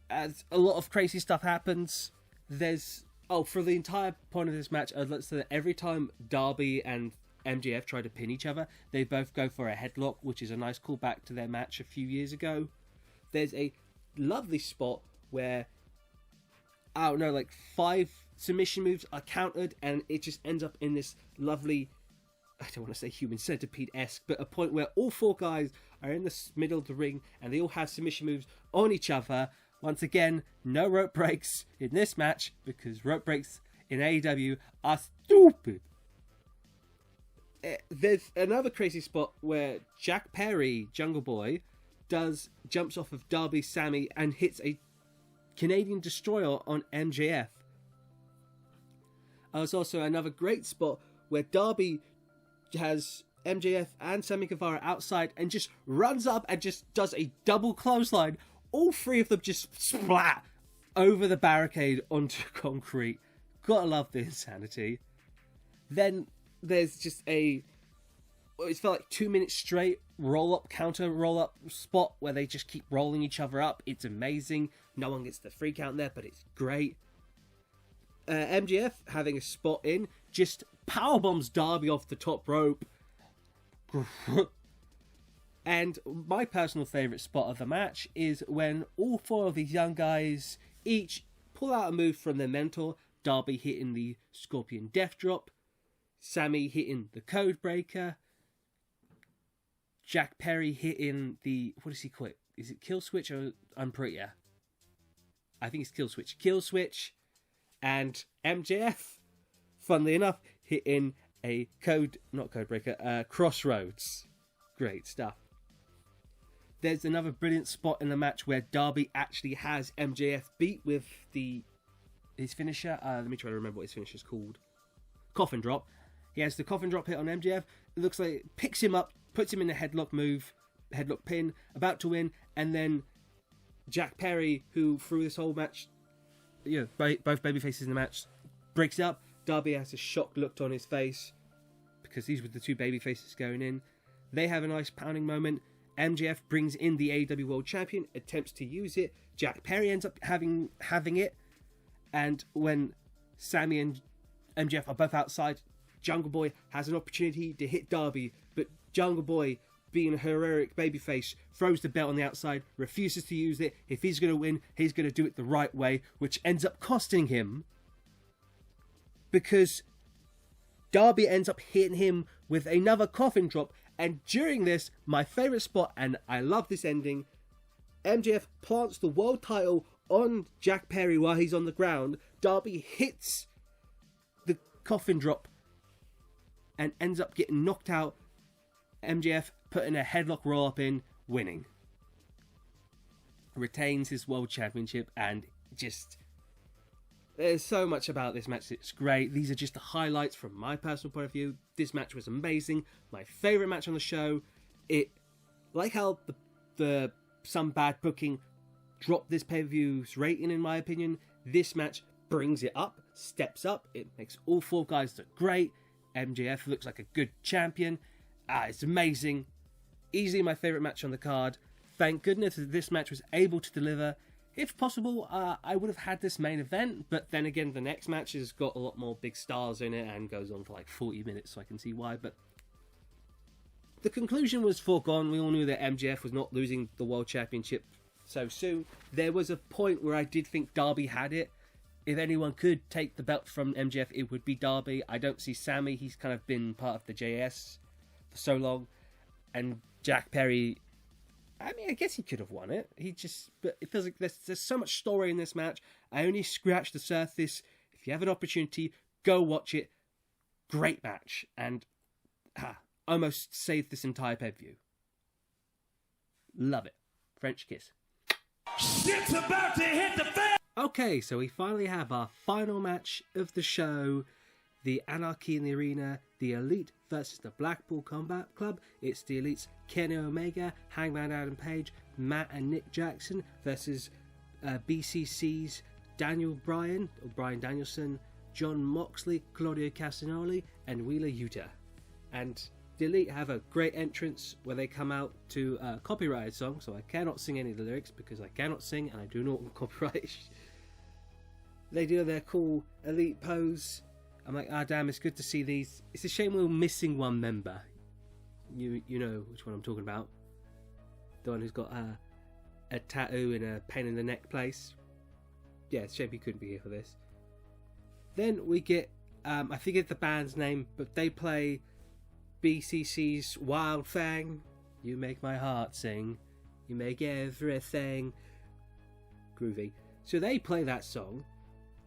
As a lot of crazy stuff happens, for the entire point of this match, I'd like to say that every time Darby and MJF try to pin each other, they both go for a headlock, which is a nice callback to their match a few years ago. There's a lovely spot where, 5 submission moves are countered, and it just ends up in this lovely, I don't want to say human centipede-esque, but a point where all 4 guys are in the middle of the ring, and they all have submission moves on each other. Once again, no rope breaks in this match, because rope breaks in AEW are stupid. There's another crazy spot where Jack Perry, Jungle Boy, jumps off of Darby Sammy and hits a Canadian Destroyer on MJF. There's also another great spot where Darby has MJF and Sammy Guevara outside and just runs up and just does a double clothesline. All 3 of them just splat over the barricade onto concrete. Gotta love the insanity. Then there's just it's felt like 2 minutes straight counter roll up spot where they just keep rolling each other up. It's amazing. No one gets the 3 count there, but it's great. MJF having a spot in just powerbombs Darby off the top rope. And my personal favourite spot of the match is when all 4 of these young guys each pull out a move from their mentor. Darby hitting the Scorpion Death Drop, Sammy hitting the Code Breaker, Jack Perry hitting the, what does he call it? Is it Kill Switch or Unprettier? I think it's Kill Switch. Kill Switch, and MJF, funnily enough, hitting a Crossroads. Great stuff. There's another brilliant spot in the match where Darby actually has MJF beat with his finisher. Let me try to remember what his finisher is called. Coffin Drop. He has the Coffin Drop hit on MJF. It looks like it picks him up, puts him in a headlock move, headlock pin, about to win, and then Jack Perry, who through this whole match, both babyfaces in the match, breaks it up. Darby has a shocked look on his face because these were the 2 babyfaces going in. They have a nice pounding moment. MJF brings in the AEW World Champion, attempts to use it. Jack Perry ends up having it. And when Sammy and MJF are both outside, Jungle Boy has an opportunity to hit Darby. But Jungle Boy, being a heroic babyface, throws the belt on the outside, refuses to use it. If he's going to win, he's going to do it the right way, which ends up costing him. Because Darby ends up hitting him with another Coffin Drop. And during this, my favourite spot, and I love this ending, MJF plants the world title on Jack Perry while he's on the ground. Darby hits the Coffin Drop and ends up getting knocked out. MJF putting a headlock roll up in, winning. Retains his world championship, and just, there's so much about this match. It's great. These are just the highlights from my personal point of view. This match was amazing. My favourite match on the show. It, like how the some bad booking dropped this pay-per-view's rating, in my opinion, this match brings it up, steps up. It makes all 4 guys look great. MJF looks like a good champion. It's amazing. Easily my favourite match on the card. Thank goodness that this match was able to deliver. If possible, I would have had this main event, but then again, the next match has got a lot more big stars in it and goes on for like 40 minutes, so I can see why. But the conclusion was foregone. We all knew that MJF was not losing the World Championship so soon. There was a point where I did think Darby had it. If anyone could take the belt from MJF, it would be Darby. I don't see Sammy. He's kind of been part of the JS for so long. And Jack Perry, I mean, I guess he could have won it. But it feels like there's so much story in this match. I only scratched the surface. If you have an opportunity, go watch it. Great match. And almost saved this entire pay-per-view. Love it. French kiss. Shit's about to hit the fan! Okay, so we finally have our final match of the show. The Anarchy in the Arena, the Elite versus the Blackpool Combat Club. It's the Elite's Kenny Omega, Hangman Adam Page, Matt and Nick Jackson versus BCC's Daniel Bryan, or Bryan Danielson, John Moxley, Claudio Castagnoli, and Wheeler Yuta. And the Elite have a great entrance where they come out to a copyrighted song, so I cannot sing any of the lyrics because I cannot sing and I do not want copyright. They do their cool Elite pose. I'm like, damn, it's good to see these. It's a shame we're missing one member. You know which one I'm talking about. The one who's got a tattoo and a pain in the neck place. Yeah, it's a shame he couldn't be here for this. Then we get, I forget the band's name, but they play BCC's Wild Fang. You make my heart sing. You make everything groovy. So they play that song.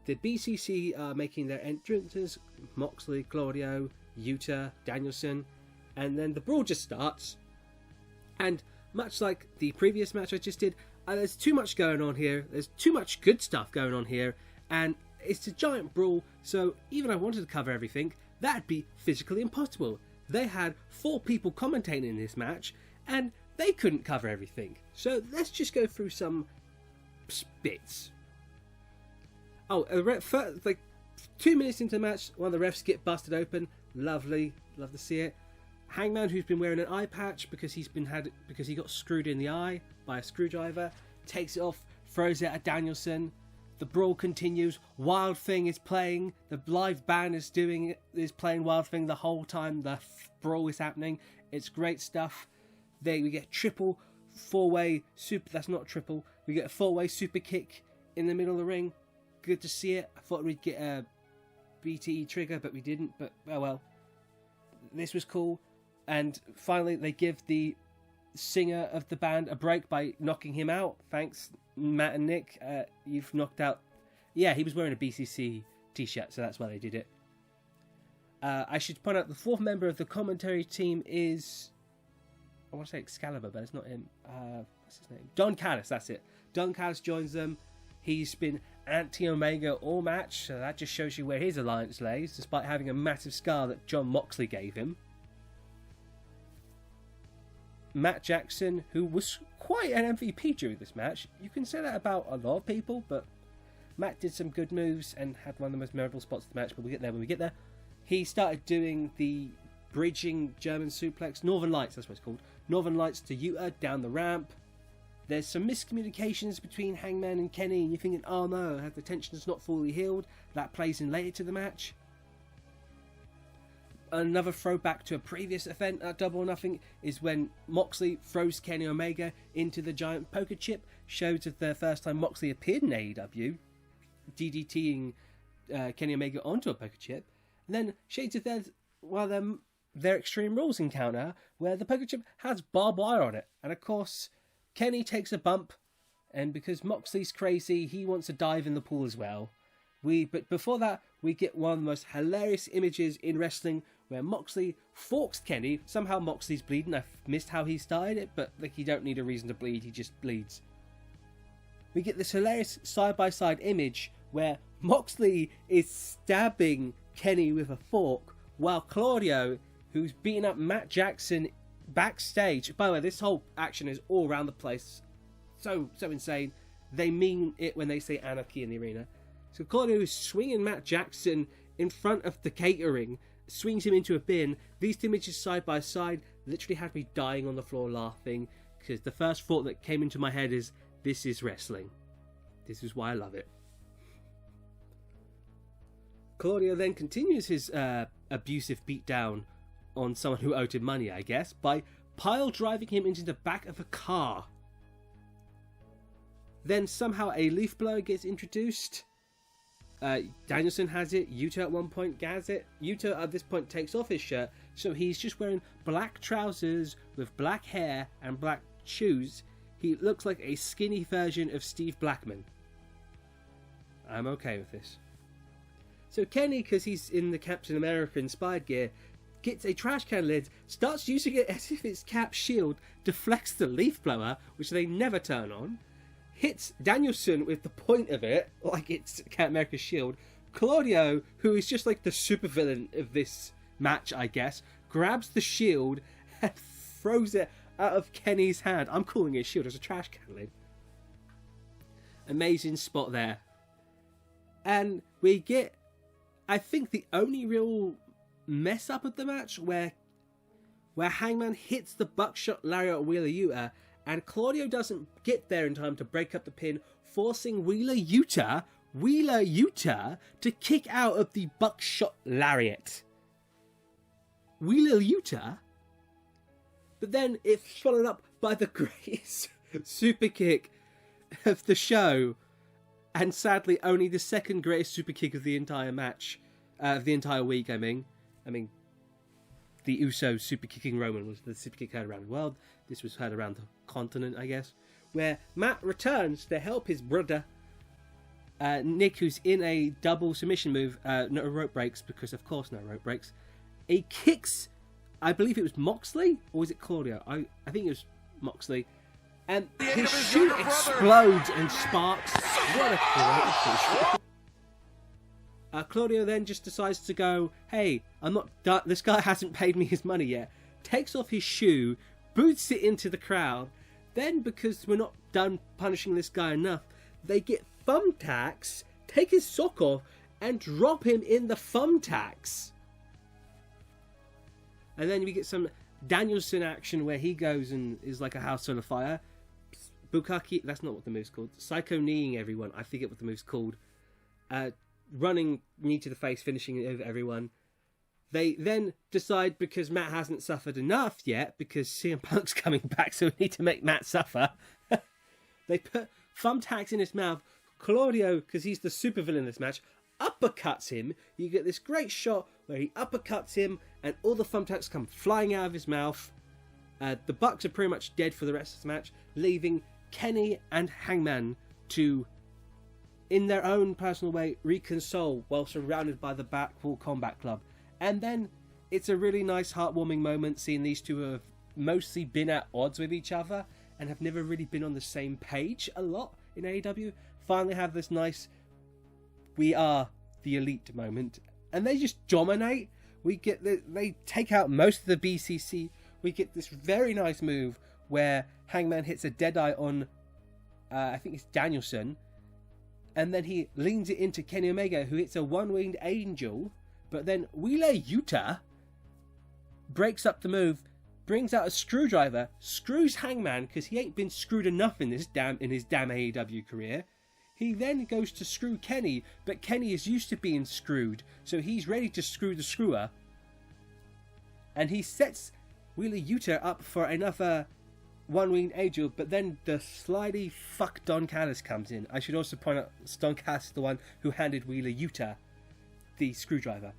The BCC are making their entrances. Moxley, Claudio, Yuta, Danielson. And then the brawl just starts. And much like the previous match I just did, there's too much going on here. There's too much good stuff going on here. And it's a giant brawl. So even if I wanted to cover everything, that'd be physically impossible. They had 4 people commentating in this match. And they couldn't cover everything. So let's just go through some bits. Oh, like 2 minutes into the match, one of the refs get busted open. Lovely, love to see it. Hangman, who's been wearing an eye patch because he got screwed in the eye by a screwdriver, takes it off, throws it at Danielson. The brawl continues. Wild Thing is playing. The live band is playing Wild Thing the whole time the brawl is happening. It's great stuff. We get triple 4-way super. That's not triple. We get a 4-way super kick in the middle of the ring. Good to see it. I thought we'd get a BTE trigger, but we didn't. But oh well. This was cool. And finally, they give the singer of the band a break by knocking him out. Thanks, Matt and Nick. You've knocked out. Yeah, he was wearing a BCC t-shirt, so that's why they did it. I should point out the 4th member of the commentary team is, I want to say Excalibur, but it's not him. What's his name? Don Callis. That's it. Don Callis joins them. He's been anti-Omega all match, so that just shows you where his alliance lays, despite having a massive scar that John Moxley gave him. Matt Jackson, who was quite an MVP during this match. You can say that about a lot of people, but Matt did some good moves and had one of the most memorable spots of the match, but we'll get there when we get there. He started doing the bridging German suplex, Northern Lights, that's what it's called. Northern Lights to Yuta down the ramp. There's some miscommunications between Hangman and Kenny, and you're thinking, oh no, the tension is not fully healed. That plays in later to the match. Another throwback to a previous event at Double or Nothing is when Moxley throws Kenny Omega into the giant poker chip. Shows of the first time Moxley appeared in AEW, DDTing Kenny Omega onto a poker chip. And then shades of their Extreme Rules encounter, where the poker chip has barbed wire on it. And of course, Kenny takes a bump, and because Moxley's crazy, he wants to dive in the pool as well. But before that, we get one of the most hilarious images in wrestling, where Moxley forks Kenny. Somehow Moxley's bleeding. I missed how he started it, but like, you don't need a reason to bleed, he just bleeds. We get this hilarious side-by-side image where Moxley is stabbing Kenny with a fork, while Claudio, who's beating up Matt Jackson backstage. By the way, this whole action is all around the place. So insane. They mean it when they say anarchy in the arena. So Claudio is swinging Matt Jackson in front of the catering, swings him into a bin. These two images side by side literally had me dying on the floor laughing, because the first thought that came into my head is, this is wrestling. This is why I love it. Claudio then continues his abusive beatdown on someone who owed him money, I guess, by pile driving him into the back of a car. Then somehow a leaf blower gets introduced. Danielson has it. Yuta at one point has it. Yuta at this point takes off his shirt, so he's just wearing black trousers with black hair and black shoes, he looks like a skinny version of Steve Blackman. I'm okay with this. So Kenny, because he's in the Captain America inspired gear, gets a trash can lid, starts using it as if it's Cap's shield, deflects the leaf blower, which they never turn on, hits Danielson with the point of it, like it's Captain America's shield. Claudio, who is just like the supervillain of this match, I guess, grabs the shield and throws it out of Kenny's hand. I'm calling it a shield, it's a trash can lid. Amazing spot there. And we get, I think, the only real mess up of the match where Hangman hits the buckshot lariat at Wheeler Yuta, and Claudio doesn't get there in time to break up the pin, forcing Wheeler Yuta to kick out of the buckshot lariat. Wheeler Yuta? But then it's followed up by the greatest super kick of the show, and sadly only the second greatest super kick of the entire match, of the entire week. I mean, the Usos super kicking Roman was the super kick heard around the world. This was heard around the continent, I guess, where Matt returns to help his brother Nick, who's in a double submission move. No rope breaks, because of course no rope breaks. He kicks, I believe it was Moxley, or was it Claudio? I think it was Moxley. And his shoe explodes and sparks. What a great shoot. Claudio then just decides to go, hey, I'm not done. This guy hasn't paid me his money yet. Takes off his shoe, boots it into the crowd. Then, because we're not done punishing this guy enough, they get thumbtacks, take his sock off, and drop him in the thumbtacks. And then we get some Danielson action where he goes and is like a house on fire. Bukaki, that's not what the move's called. Psycho kneeing everyone, I forget what the move's called. Running knee to the face, finishing it over everyone. They then decide, because Matt hasn't suffered enough yet, because CM Punk's coming back, so we need to make Matt suffer. They put thumbtacks in his mouth. Claudio, because he's the supervillain in this match, uppercuts him. You get this great shot where he uppercuts him and all the thumbtacks come flying out of his mouth. The Bucks are pretty much dead for the rest of the match, leaving Kenny and Hangman to, in their own personal way, reconsole while surrounded by the Blackpool Combat Club. And then it's a really nice heartwarming moment seeing these two have mostly been at odds with each other and have never really been on the same page a lot in AEW. Finally have this nice we are the elite moment, and they just dominate. We get they take out most of the BCC. We get this very nice move where Hangman hits a Deadeye on I think it's Danielson, and then he leans it into Kenny Omega, who hits a one-winged angel. But then Wheeler Yuta breaks up the move, brings out a screwdriver, screws Hangman because he ain't been screwed enough in his damn AEW career. He then goes to screw Kenny, but Kenny is used to being screwed, so he's ready to screw the screwer. And he sets Wheeler Yuta up for another one-winged angel, but then the slidey fuck Don Callis comes in. I should also point out Don Callis is the one who handed Wheeler Yuta the screwdriver.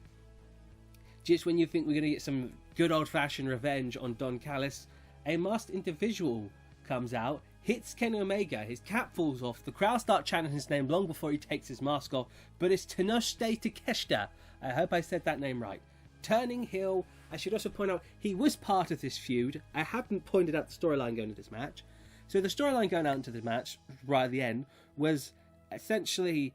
Just when you think we're going to get some good old-fashioned revenge on Don Callis, a masked individual comes out, hits Kenny Omega, his cap falls off, the crowd start chanting his name long before he takes his mask off, but it's Tenoshite Takeshita. I hope I said that name right. Turning heel. I should also point out, he was part of this feud. I hadn't pointed out the storyline going into this match. So the storyline going out into the match, right at the end, was essentially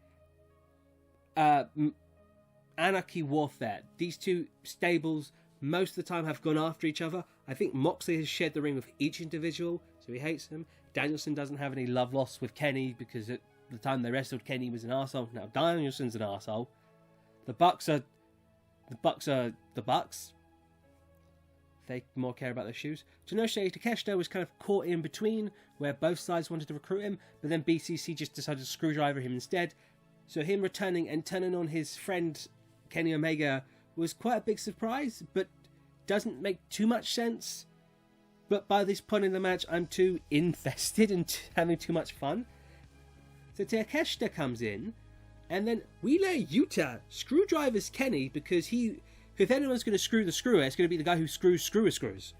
anarchy warfare. These two stables most of the time have gone after each other. I think Moxley has shared the ring with each individual, so he hates them. Danielson doesn't have any love lost with Kenny because at the time they wrestled, Kenny was an arsehole. Now Danielson's an arsehole. The Bucks are the Bucks. They more care about their shoes. Tenoshi Takeshita was kind of caught in between, where both sides wanted to recruit him, but then BCC just decided to screwdriver him instead. So him returning and turning on his friend Kenny Omega was quite a big surprise, but doesn't make too much sense. But by this point in the match, I'm too invested and having too much fun. So Takeshita comes in, and then Wheeler Yuta screwdrivers Kenny because if anyone's going to screw the screwer, it's going to be the guy who screws screws.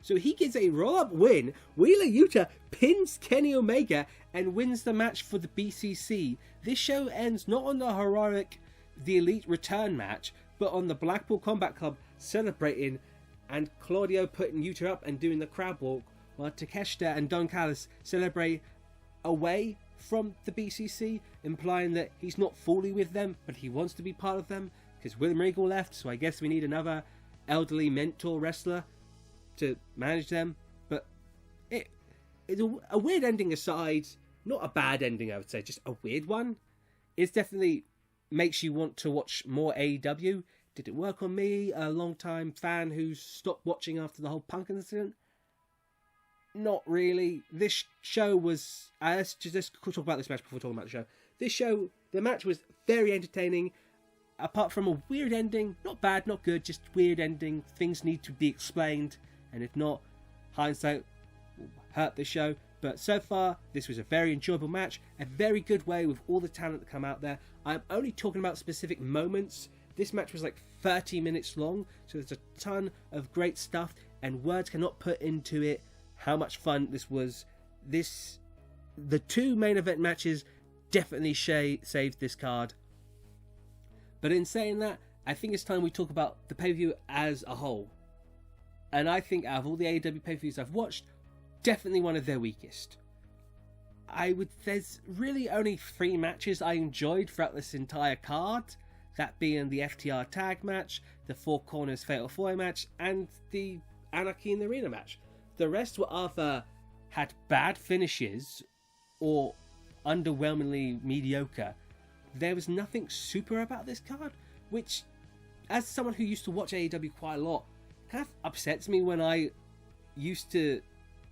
So he gets a roll-up win. Wheeler Yuta pins Kenny Omega and wins the match for the BCC. This show ends not on the heroic The Elite return match, but on the Blackpool Combat Club celebrating and Claudio putting Yuta up and doing the crab walk, while Takeshita and Don Callis celebrate away from the BCC, implying that he's not fully with them, but he wants to be part of them, because William Regal left, so I guess we need another elderly mentor wrestler to manage them. But it's a weird ending aside, not a bad ending, I would say, just a weird one. It definitely makes you want to watch more AEW. Did it work on me, a long-time fan who stopped watching after the whole Punk incident? Not really. This show was... let's talk about this match before talking about the show. This show, the match was very entertaining. Apart from a weird ending, not bad, not good, just weird ending. Things need to be explained, and if not, hindsight will hurt the show. But so far, this was a very enjoyable match, a very good way with all the talent that come out there. I'm only talking about specific moments. This match was like 30 minutes long, so there's a ton of great stuff, and words cannot put into it how much fun this was. The two main event matches definitely saved this card. But in saying that, I think it's time we talk about the pay-per-view as a whole. And I think out of all the AEW pay-per-views I've watched, definitely one of their weakest. There's really only 3 matches I enjoyed throughout this entire card. That being the FTR tag match, the Four Corners Fatal 4 match, and the Anarchy in the Arena match. The rest were either had bad finishes or underwhelmingly mediocre. There was nothing super about this card, which, as someone who used to watch AEW quite a lot, kind of upsets me when I used to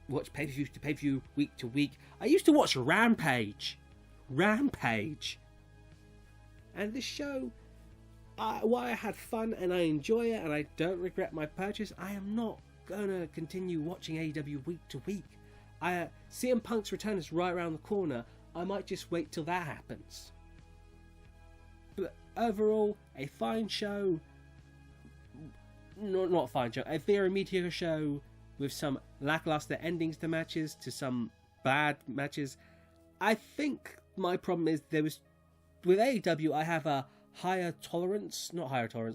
watch pay-per-view to pay-per-view, week to week. I used to watch Rampage. And this show, while I had fun and I enjoy it and I don't regret my purchase, I am not gonna continue watching AEW week to week. CM Punk's return is right around the corner. I might just wait till that happens. But overall, a fine show. Not a fine show. A very mediocre show with some lackluster endings to matches, to some bad matches. I think my problem is with AEW, I have a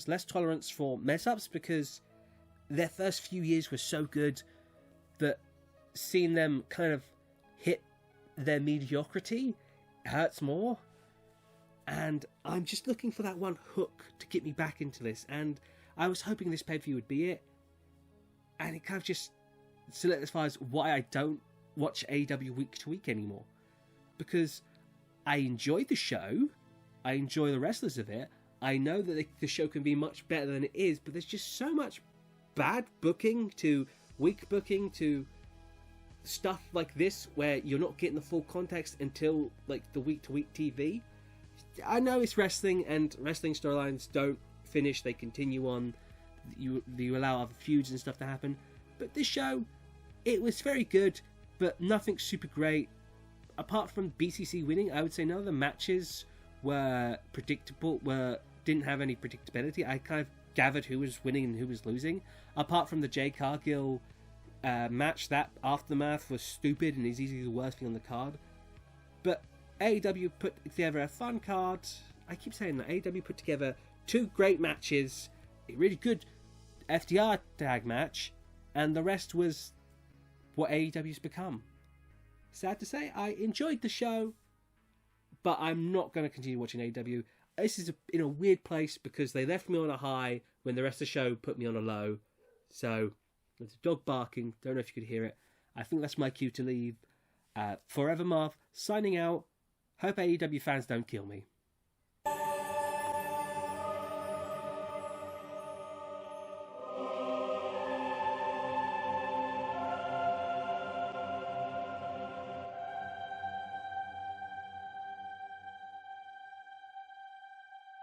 less tolerance for mess-ups, because their first few years were so good that seeing them kind of hit their mediocrity hurts more. And I'm just looking for that one hook to get me back into this. And I was hoping this pay-per-view would be it. And it kind of just solidifies why I don't watch AEW week to week anymore. Because I enjoy the show. I enjoy the wrestlers of it. I know that the show can be much better than it is. But there's just so much bad booking to weak booking to stuff like this where you're not getting the full context until like the week to week TV. I know it's wrestling, and wrestling storylines don't finish, they continue on. You allow other feuds and stuff to happen. But this show, it was very good, but nothing super great. Apart from BCC winning, I would say none of the matches were predictable, didn't have any predictability. I kind of gathered who was winning and who was losing. Apart from the Jay Cargill match, that aftermath was stupid and is easily the worst thing on the card. But AEW put together a fun card. I keep saying that. AEW put together 2 great matches, a really good FTR tag match, and the rest was what AEW's become. Sad to say, I enjoyed the show, but I'm not going to continue watching AEW. This is in a weird place because they left me on a high when the rest of the show put me on a low. So, there's a dog barking. Don't know if you could hear it. I think that's my cue to leave. Forever Marv, signing out. Hope AEW fans don't kill me.